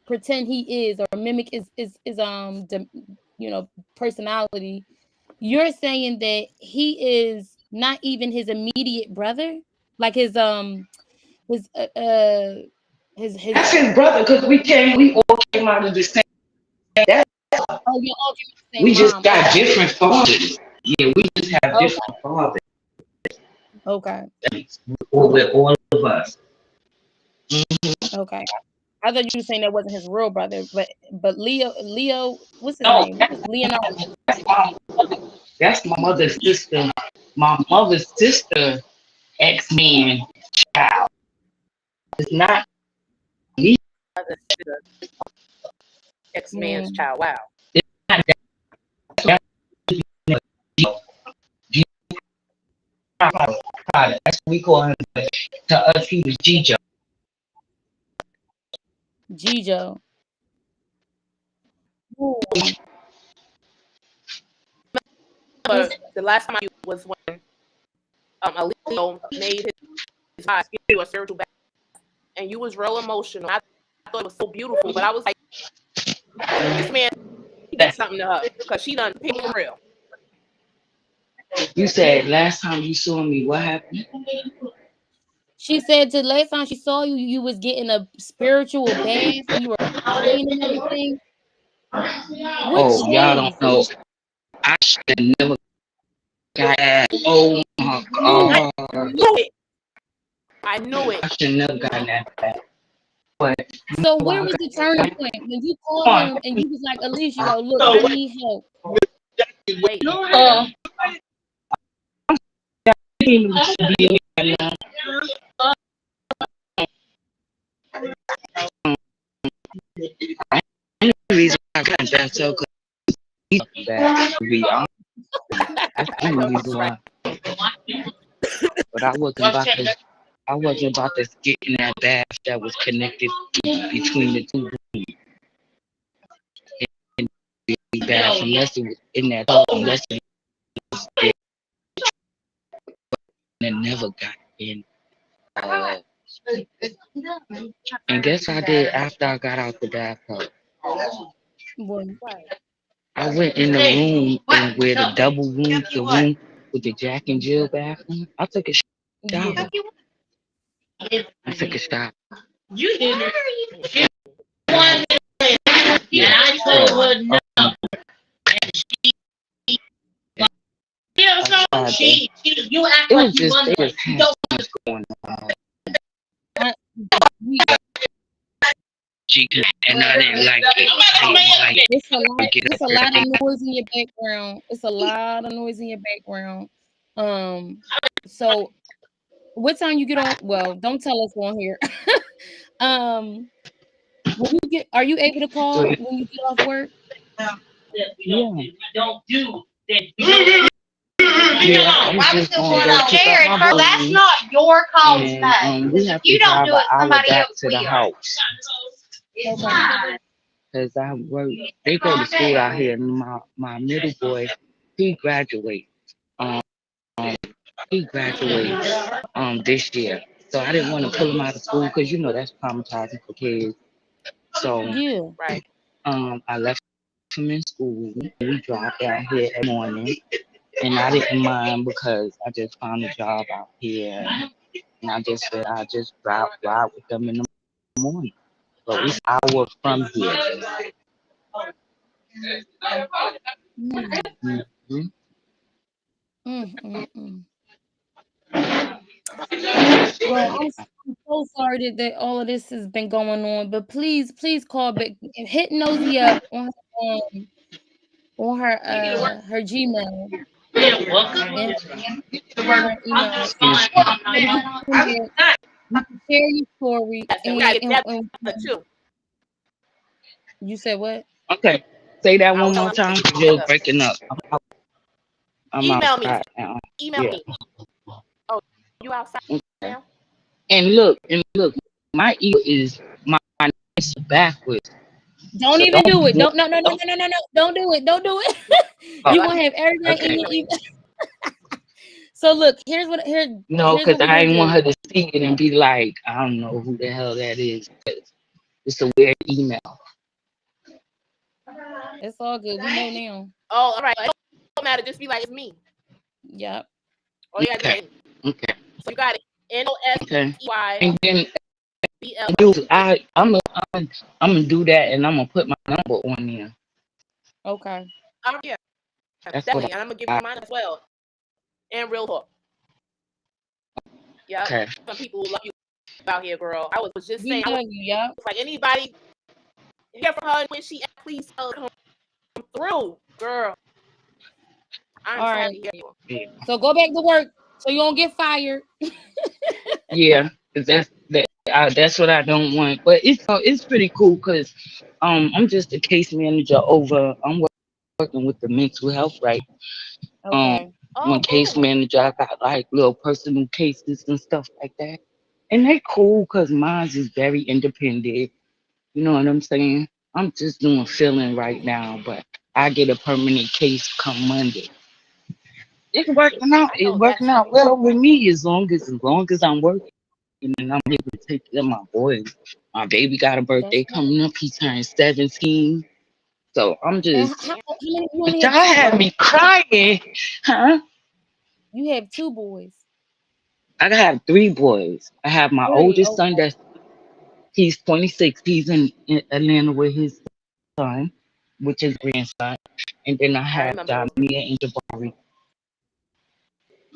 pretend he is or mimic personality. You're saying that he is not even his immediate brother, like his That's his brother because we all came out of the same. That, oh, you all came out the same we just mom. got different fathers. Yeah, we just have different fathers. Okay. With all of us. Okay. I thought you were saying that wasn't his real brother, but Leo, what's his name? Leonardo. That's my mother's sister. My mother's sister, ex-man, child. It's not me. Ex-man's child. Wow. It's not that. That's what we call him. To us, he was Gijo. Gijo. The last time I was when Alito made his eyes give you a spiritual bath, and you was real emotional. I thought it was so beautiful, but I was like, this man did something to her because she done picked for real. You said last time you saw me, what happened? She said the last time she saw you, you was getting a spiritual bath and you were crying and everything. Oh, y'all don't know. I should have never got that. Oh my God. I knew it. I should have never gotten that back. But so where was the turning point when you called him and you was like, Alicia, look, I need help. Wait. The reason I got that so good. That's the reason why. But I wasn't about to get in that bath that was connected between the two. bad for messing with in that hole unless it never got in. Uh, and guess I did after I got out the bathtub. Boy, Right. I went in the room and where the double room, the room with the Jack and Jill bathroom. I took a shower. yeah. I took a shower. Mm. Yeah. It was just they just had so much going on. I, we, And I didn't like it. I didn't like it. it's a lot. Get It's up a there. lot of noise in your background. It's a lot of noise in your background. Um. So, what time you get off? Well, don't tell us on here. um. When you get, are you able to call when you get off work? Yeah. Yeah, I was just going to go pick up my That's boy. not your call And today. we If have you to don't drive do an it, hour somebody back else to the will. house. Okay. Because I work, they go to school out here. And my middle boy, he graduates. Um, he graduates this year. So I didn't want to pull him out of school because you know that's traumatizing for kids. So Yeah. Right. I left him in school. We drive down here every morning. And I didn't mind because I just found a job out here. And I just said I just ride with them in the morning. But it's an hour from here. Mm, Mhm. mm. Well, I'm so sorry that all of this has been going on, but please call back and hit Nosy up on her Gmail and her email. You can share your story Yes, and we gotta get and that too. you said what? Okay. Say that I one was more telling them time to get 'cause you're together. breaking up. I'm Email me. outside now. Email Yeah. me. Oh, you outside Okay. now? And look, my email is my name backwards. Don't So even do it. don't Don't no. Don't do it. Don't do it. Yeah, You let gonna me have everything in okay. your email. So look, No, here's because what we're I gonna didn't want do. her to see it and be like, I don't know who the hell that is. It's a weird email. It's all good. We know now. Oh, all right. It don't matter. Just be like, it's me. Yep. Oh, you gotta do Okay. that. Okay. So you got it. Okay. NOSEYBL. And then I'm gonna do that and I'm gonna put my number on there. Okay. Yeah, That's what definitely. And I'm gonna give I you mine as well. And real talk. Yep. okay. Some people love you out here, girl. I was just We saying, I was love you. Yep. like, anybody hear from her when she please tell her to come through, girl. I'm All so right. happy to hear you. Yeah. So go back to work so you don't get fired. Yeah, 'cause that's what I don't want. But it's pretty cool because I'm just a case manager over. I'm working with the mental health right. Um, Okay. one Oh, case cool. manager. I got like little personal cases and stuff like that, and they cool because mine is very independent. You know what I'm saying? I'm just doing filling right now, but I get a permanent case come Monday. It's working out. I It's know working that's out right. well with me as long as I'm working and I'm able to take care of my boys. My baby got a That's birthday right. coming up. He turned 17. So I'm And just, Yeah. how many you but only y'all have two, had right? me crying, huh? You have two boys. I have three boys. I have my Three. oldest son Okay. that's he's 26. He's in Atlanta with his son, which is grandson. And then I I have remember those. Jamia and Jabari.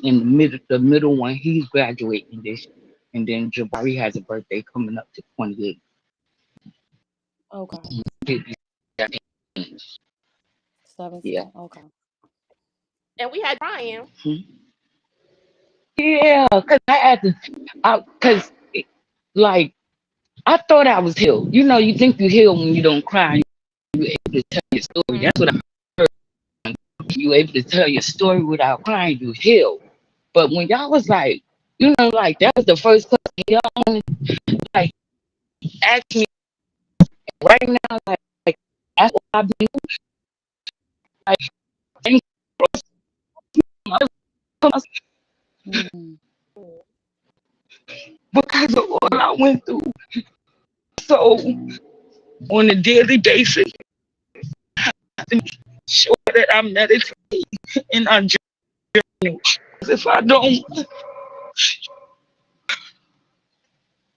In the middle one, he's graduating this year. And then Jabari has a birthday coming up to 28. Okay. Yeah. 17. Okay. And we had Brian. Yeah, cause I had to, cause like I thought I was healed. You know, you think you healed when you don't cry. You able to tell your story. Mm-hmm. That's what I heard. You able to tell your story without crying. You healed. But when y'all was like, like that was the first question y'all wanted, like ask me right now, like that's what I've been. and Mm. because of all I went through. So on a daily basis, to make sure that I'm meditating and I journal. If I don't,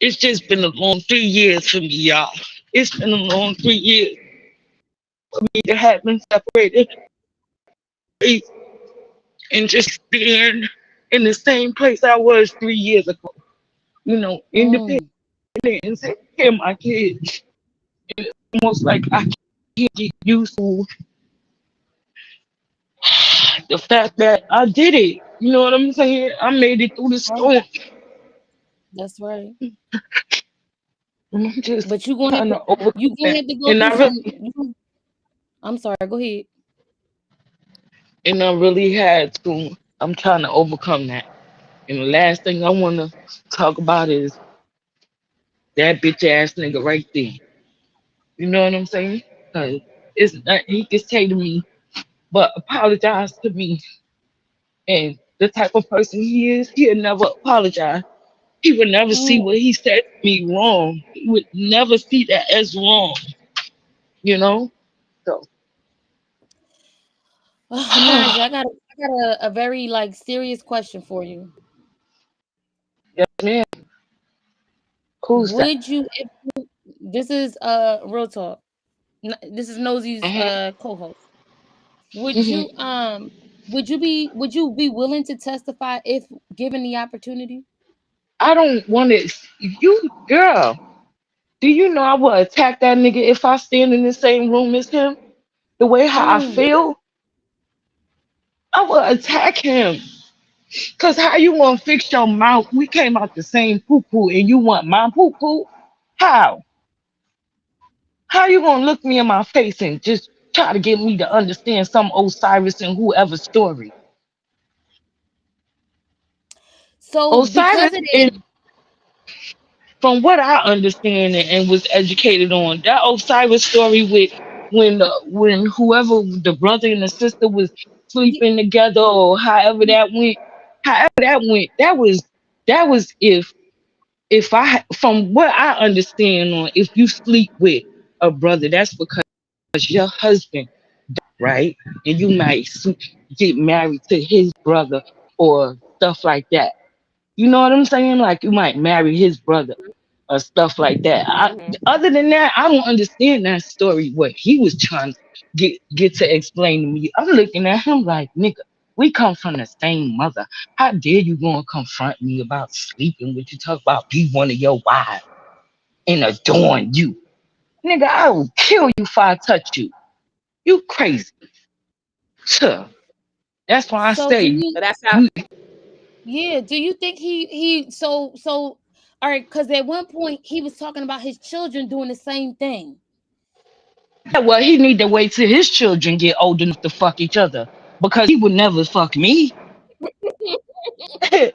it's just been a long 3 years for me, y'all. It's been a long 3 years for me to have been separated and just being in the same place I was 3 years ago. Independent Mm. and taking care of my kids. Almost like I can't get used to the fact that I did it. You know what I'm saying? I made it through the Right. storm. That's right. And I'm just But you gonna have trying to to overcome you gonna that. have to go And through I some. really I'm sorry. Go ahead. and I really had to. I'm trying to overcome that. And the last thing I wanna talk about is that bitch ass nigga right there. You know what I'm saying? 'Cause it's not, he can say to me, but apologize to me. And the type of person he is, he'll never apologize. He would never see Mm. what he said to me wrong. He would never see that as wrong, you know? So, Naja, I got a very like serious question for you. yes, man, who's that? Would you if this is real talk. This is Nosey's Hmm. co-host. Would you Hmm. would you be willing to testify if given the opportunity? I don't want to, girl, do you know I would attack that nigga if I stand in the same room as him? The way how I Mm. feel, I would attack him. Cause how you gonna fix your mouth? We came out the same poo poo, and you want my poo poo? How? How you gonna look me in my face and just try to get me to understand some Osiris and whoever's story? So Osiris, because of and that, from what I understand and was educated on, that Osiris story with when whoever the brother and the sister was y- sleeping together or however that went, that was if I from what I understand on if you sleep with a brother, that's because your husband, right? And you might get married to his brother or stuff like that. You know what I'm saying? Like you might marry his brother or stuff like that. Mm-hmm. Other than that, I don't understand that story. What he was trying to get to explain to me. I'm looking at him like, nigga, we come from the same mother. How dare you go and confront me about sleeping with you? Talk about be one of your wives and adorn you, nigga. I will kill you if I touch you. You crazy. Tuh. That's why I so do say you So that's how. we. yeah, do you think he all right, because at one point he was talking about his children doing the same thing. Yeah, well, he need to wait till his children get old enough to fuck each other because he would never fuck me. Child.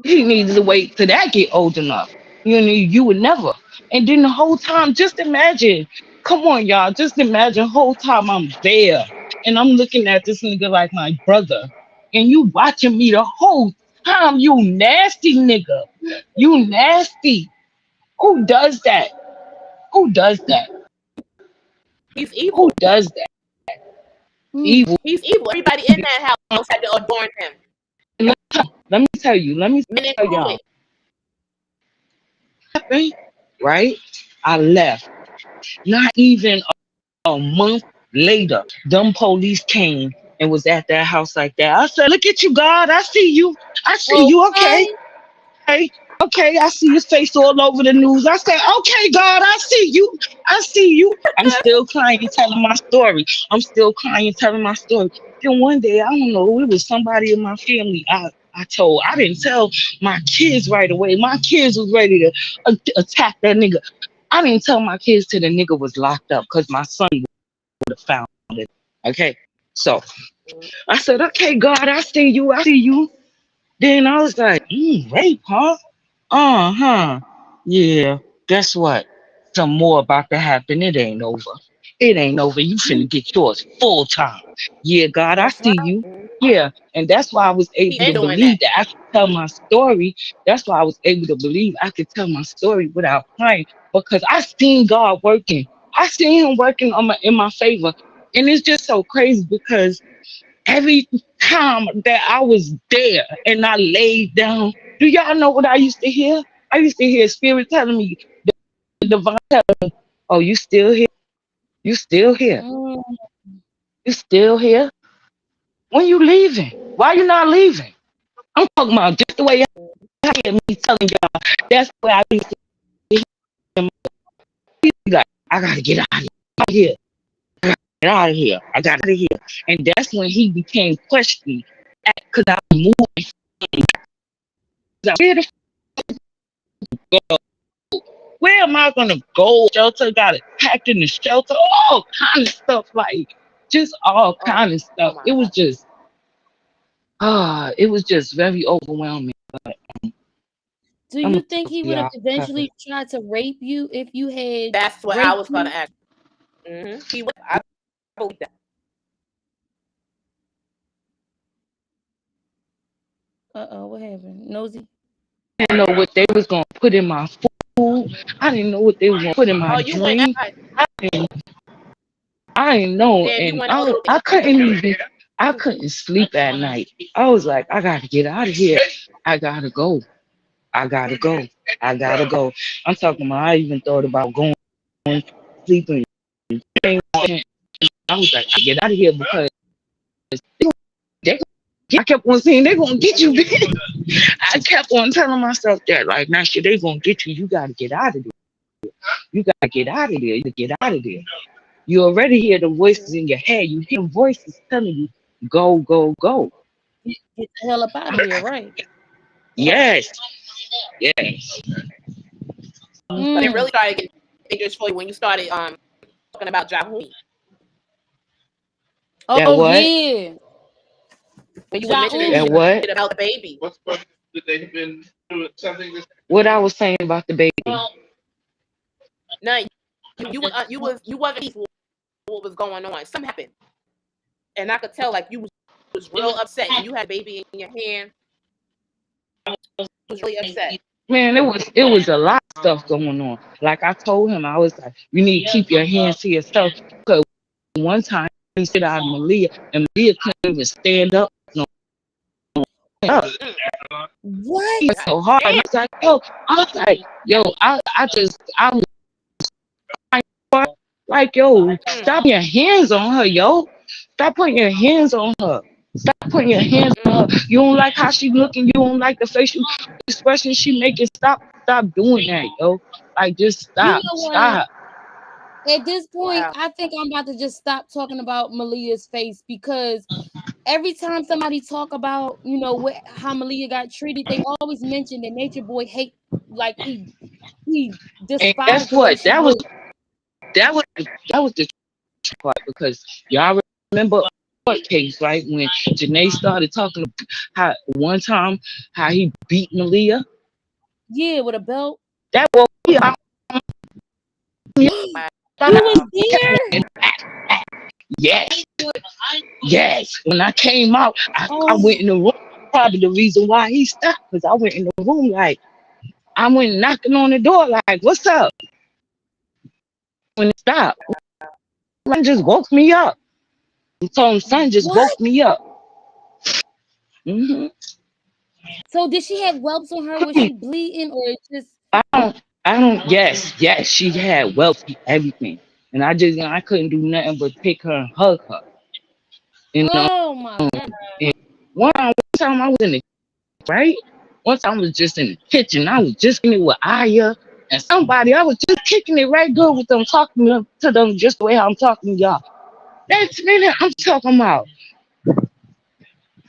He needs to wait till that get old enough. You would never. And then the whole time, just imagine. Come on, y'all. Just imagine whole time I'm there and I'm looking at this nigga like my brother, and you watching me the whole time. You nasty nigga. You nasty. Who does that? Who does that? He's Who evil. does that? Mm. Evil. He's evil. Everybody in that house had to adorn him, Let me tell you. Let me men tell y'all. included. Right? I left. Not even a month later, them police came and was at that house like that. I said, "Look at you, God. I see you. I see you. Okay, Okay. okay, okay. I see your face all over the news." I said, "Okay, God. I see you. I see you." I'm still crying, telling my story. I'm still crying, telling my story. Then one day, I don't know, it was somebody in my family. I told. I didn't tell my kids right away. My kids was ready to attack that nigga. I didn't tell my kids till the nigga was locked up because my son would have found it. Okay. So I said, okay, God, I see you. I see you. Then I was like, rape, huh? Uh-huh. Yeah. Guess what? Some more about to happen. It ain't over. It ain't over. You finna get yours full time. Yeah, God, I That's right. see you. Yeah. And that's why I was He able been to doing that. believe that I could tell my story. That's why I was able to believe I could tell my story without crying because I seen God working. I seen him working in my favor. And it's just so crazy because every time that I was there and I laid down, do y'all know what I used to hear? I used to hear spirit telling me, the divine telling me, oh, you still here? You still here? Mm. You still here? When you leaving? Why you not leaving? I'm talking about just the way I hear me telling y'all. That's where I used to be like, I gotta get out of here. Get out of here. I got out of here. And that's when he became questioning because I was moving. Where the f- where am I gonna go? Shelter got attacked in the shelter, all kind of stuff, like just all Oh, kind of oh stuff. my It was God. just it was just very overwhelming. Do I'm you gonna think tell he would have y'all. eventually tried to rape you if you had That's what I raped was gonna him? ask. He would. I believe that. What happened? Nosy? I didn't know what they was gonna put in my food. I didn't know what they was gonna put in my Oh, you went drink. outside. I didn't, I didn't know, Damn, you and went a little bit. I couldn't sleep at night. I was like, I gotta get out of here. I gotta go. I gotta go. I gotta go. I'm talking about. I even thought about going sleeping. I was like, I get out of here because they, I kept on saying they're gonna get you. Mm-hmm. I kept on telling myself that, like, now shit, they gonna get you. You gotta get out of there. You gotta get out of there. You get out of there. You already hear the voices in your head. You hear voices telling you, go, go, go. Get the hell up out of there, right? Yes, yes. But it Mm. really started getting dangerous for you when you started talking about Jahumi. That Oh what? yeah. When you were mentioning That Ja'un. shit what? about the baby. What I was saying about the baby. No, you wasn't peaceful what was going on. Something happened, and I could tell like you was real upset, and you had a baby in your hand. You was really upset. Man, it was a lot of stuff going on. Like I told him, I was like, you need to keep your hands to yourself. Because one time he said out of Malia, and Malia couldn't even stand up. No, up. Mm, What? He was so hard. damn. I was like, yo, I was like, yo, Mm, stop your hands on her, yo. Stop putting your hands on her. Stop putting your hands on mm, her. You don't like how she looking. You don't like the facial expression she making. Stop doing that, yo. Like, just You stop, know what? stop. At this point, wow. I think I'm about to just stop talking about Malia's face because every time somebody talk about, how Malia got treated, they always mention that Nature Boy hate, like he And despised guess the way what? she That was looked. that was that was the part because y'all remember court case, right? When Janae started talking how one time how he beat Malia. Yeah, with a belt. That woke me up. You was Wow. there? Yes, yes. When I came out, I Oh, went in the room. Probably the reason why he stopped because I went in the room like I went knocking on the door like, "What's up?" When it stopped, son just woke me up. I told him, son just what? woke me up. hmm So did she have whelps on her? Was she bleeding or it just? I don't. Yes, yes. She had wealthy everything, and I couldn't do nothing but pick her and hug her. You know. Oh my god! And one time I was in the right. One time I was just in the kitchen. I was just in it with Aya and somebody. I was just kicking it right good with them, talking to them just the way I'm talking to y'all. Next minute, I'm talking about.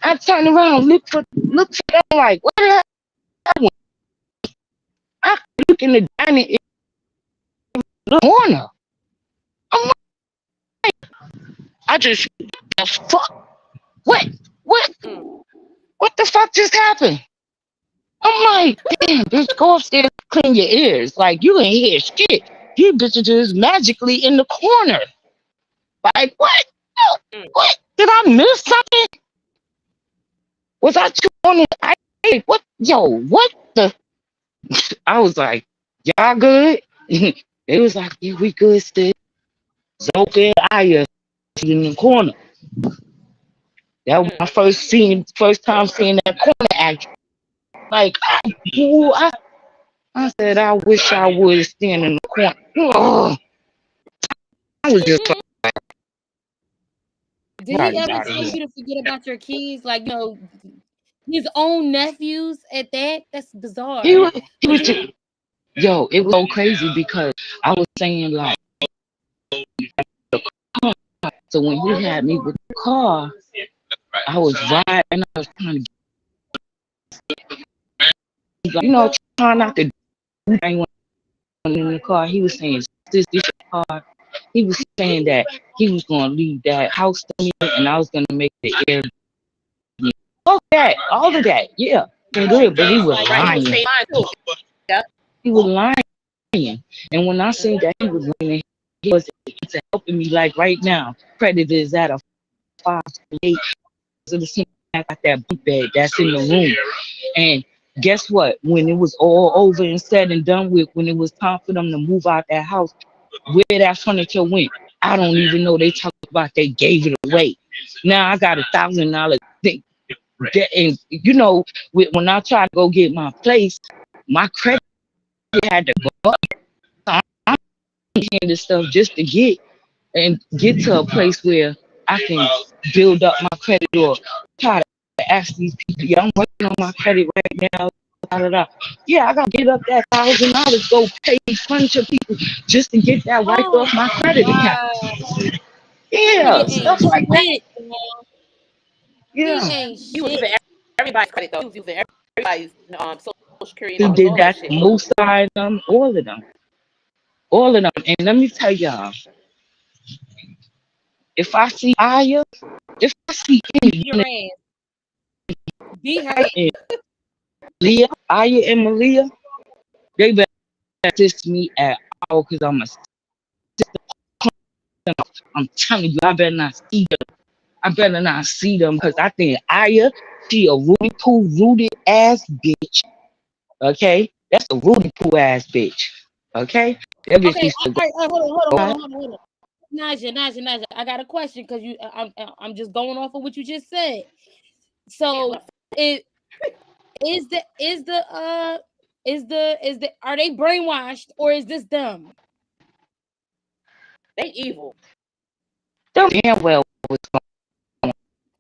I turned around, look for them like, what the hell? I look in the dining corner. I'm like, I just, the fuck? What? What? Mm, What the fuck just happened? I'm like, damn, bitch, go upstairs, clean your ears. Like, you ain't hear shit. You bitches just magically in the corner. Like, what? Mm. What? Did I miss something? Was I too on it? What? Yo, what the? I was like, y'all good? It was like, yeah, we good still. Zoka and Aya in the corner. That was my Mm. first time seeing that corner act. Like, ooh, I said, I wish I would stand in the corner. Ugh, I was just Did he right ever out of tell here. you to forget about your kids? Like, his own nephews at that? That's He bizarre. was, he But was just, yo, it was so crazy because I was saying, like, so when he had me with the car, I was riding, I was trying to, trying not to do anything in the car. He was saying, this your car. He was saying that he was going to leave that house to me and I was going to make the air. All of that, yeah. Good, but he was Right. He was lying. paying mine too. Yeah. He was lying. And when I say that he was lying, he was helping me. Like right now, credit is at a 5.8. So the same I got that bunk bed that's in the room. And guess what? When it was all over and said and done with, when it was time for them to move out that house, where that furniture went, I don't even know. They talk about they gave it away. Now I got $1,000 thing. And when I try to go get my place, my credit had to go up. So I'm doing this stuff just to get to a place where I can build up my credit or try to ask these people, yeah, I'm working on my credit right now. Da, da, da. Yeah, I gotta get up that $1,000, go pay furniture people just to get that wiped oh off my my credit account. God. Yeah, He ain't stuff like that. shit, man. He Yeah. ain't He was shit. using everybody's credit though. He was using everybody's social security He numbers, did all that that shit. to most of them, all of them. All of them. And let me tell y'all, if I see Aya, if I see Beat any your ass. Beat her. and Leah, Aya and Malia, they better assist me at all because I'm telling you, I better not see them. I better not see them because I think Aya, she a Rudy Poo rooted ass bitch. Okay? That's a Rudy Poo ass bitch. Okay? That bitch Okay, needs to all right, hold go. on. Naja, I got a question because I'm just going off of what you just said. So it is the are they brainwashed or is this dumb? They evil. Them damn well was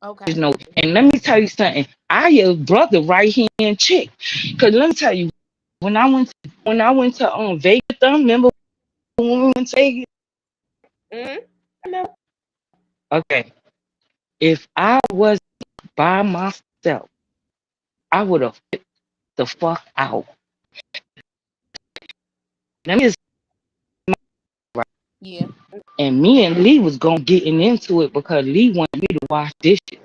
Okay. and let me tell you something. Aya's brother right hand chick. Cause let me tell you, when I went to Vegas, remember when we went to Vegas? Mm-hmm. Okay. If I was by myself, I would have flipped the fuck out. Let me just right. Yeah. And me and Lee was gonna getting into it because Lee wanted me to wash dishes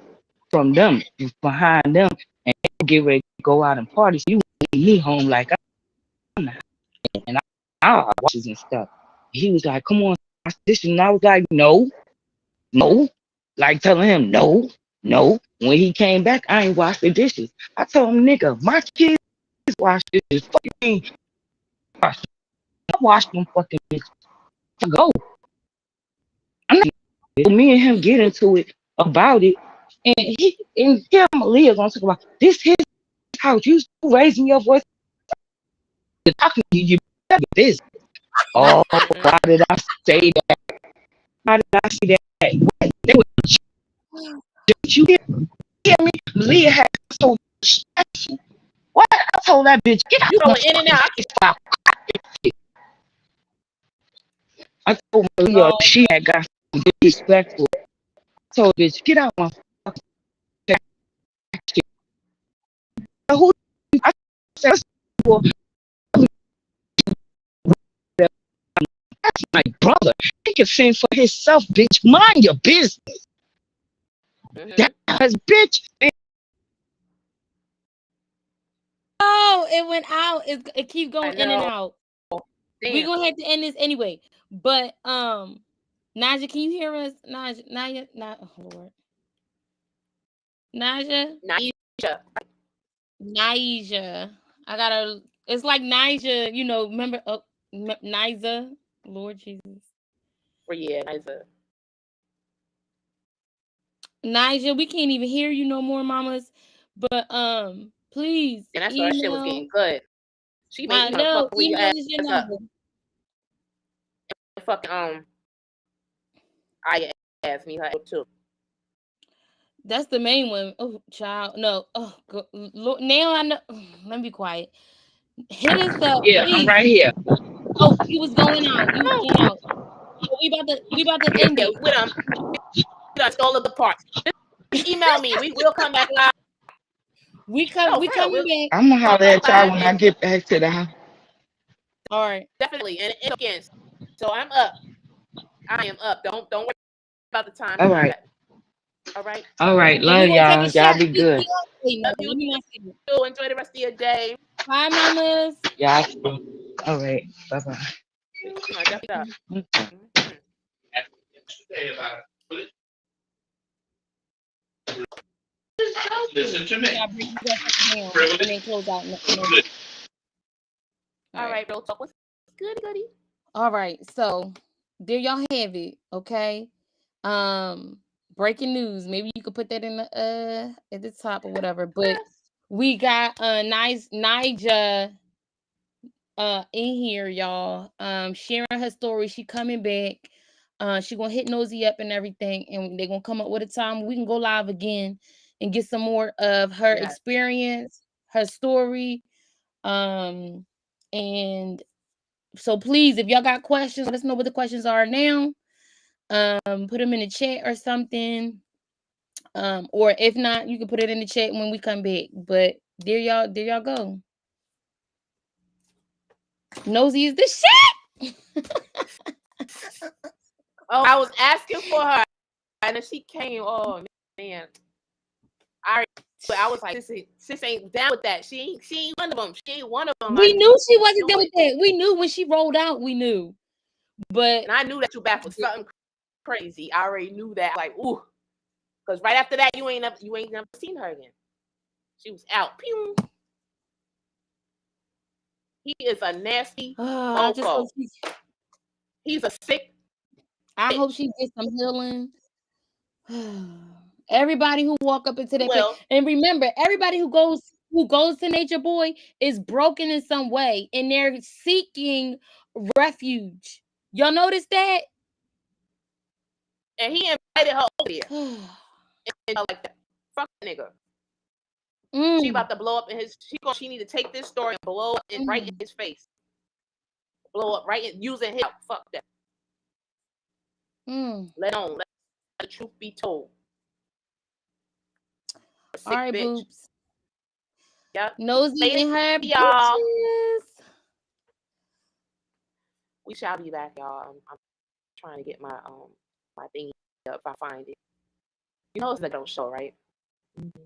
from them behind them and get ready to go out and party. So you leave me home like I'm not. And I watches and stuff. He was like, "Come on, wash dishes," and I was like, "No, no," like telling him, "No, no." When he came back, I ain't washed the dishes. I told him, "Nigga, my kids wash dishes. Fucking wash. I wash them fucking dishes. Go." I'm not. Me and him get into it about it, and him and Leah gonna talk about this his house. You raising your voice, talking to you. You this. Oh, Mm-hmm. why did I say that? Why did I say that? What? They were, did you hear me? Leah had so special. What? I told that bitch, get out You of my going in and fucking out. face. I told Leah Oh, she had got disrespectful. I told the bitch, get out my fucking face. Who? I said, well, that's my brother. He can fend for himself, bitch. Mind your business. mm-hmm. That's bitch. Oh, it went out. It keeps I going in and know. out. We're Damn. gonna have to end this anyway. But Naja, can you hear us? Oh Lord. Naja? Naisha. Naija. I gotta, it's like Naija, you know, remember, Niza? Lord Jesus. Yeah, Naisa. Naija, we can't even hear you no more, mamas. But, please, And that's why that shit was getting email. good. She made I me want to know, fuck your email ass is your up. number. And fucking, I asked me her too. That's the main one. Oh, child. No. Oh, Lord, now I know. Let me be quiet. Hit us up, Yeah, I'm please. right here. Oh, you was going out. You was going out. Oh, we about to end Yeah, it. we done stole the parts. Just email me. We'll come back live. We No, coming for real. We'll back. I'm gonna come holler back at y'all live when I and get back to the house. All right. definitely and again. So I'm up. I am up. Don't worry about the time. All right. All right. All right. And we're Love gonna take a y'all. shot. Y'all be good. Wait, no, Love you let me not say it. too. Enjoy the rest of your day. Bye, mamas. Y'all too. All right. Bye bye. No, definitely up. Mhm. Listen to me. We gotta break it down and then close out. All right, real talk. What's goody? All right. So there y'all have it. Okay. Breaking news. Maybe you could put that in the at the top or whatever. But we got Nija in here, y'all. Sharing her story. She coming back. She gonna hit Nosy up and everything, and they're gonna come up with a time we can go live again and get some more of her experience, her story. And so please, if y'all got questions, let us know what the questions are now. Put them in the chat or something. Or if not, you can put it in the chat when we come back. But there y'all go. Nosy is the shit. Oh, I was asking for her, and then she came. Oh man, I was like, sis ain't down with that. She ain't one of them. She ain't one of them. We knew she wasn't done with that. We knew when she rolled out. We knew, but and I knew that you back for something crazy. I already knew that. Like, ooh, because right after that, you ain't never seen her again. She was out. Pew. He is a nasty mofo. He's a sick. I hope she gets some healing. Everybody who walk up into that place, and remember, everybody who goes to Nature Boy is broken in some way, and they're seeking refuge. Y'all notice that? And he invited her over here. And like that. Fuck that nigga. She about to blow up in his. She need to take this story and blow up right in his face. Blow up right in using him. Fuck that. Let the truth be told. All right, bitch. boobs. Yep. Nosy in her y'all. bitches. We shall be back, y'all. I'm trying to get my my thing up if I find it. You know it's a ghost show, right? Mm-hmm.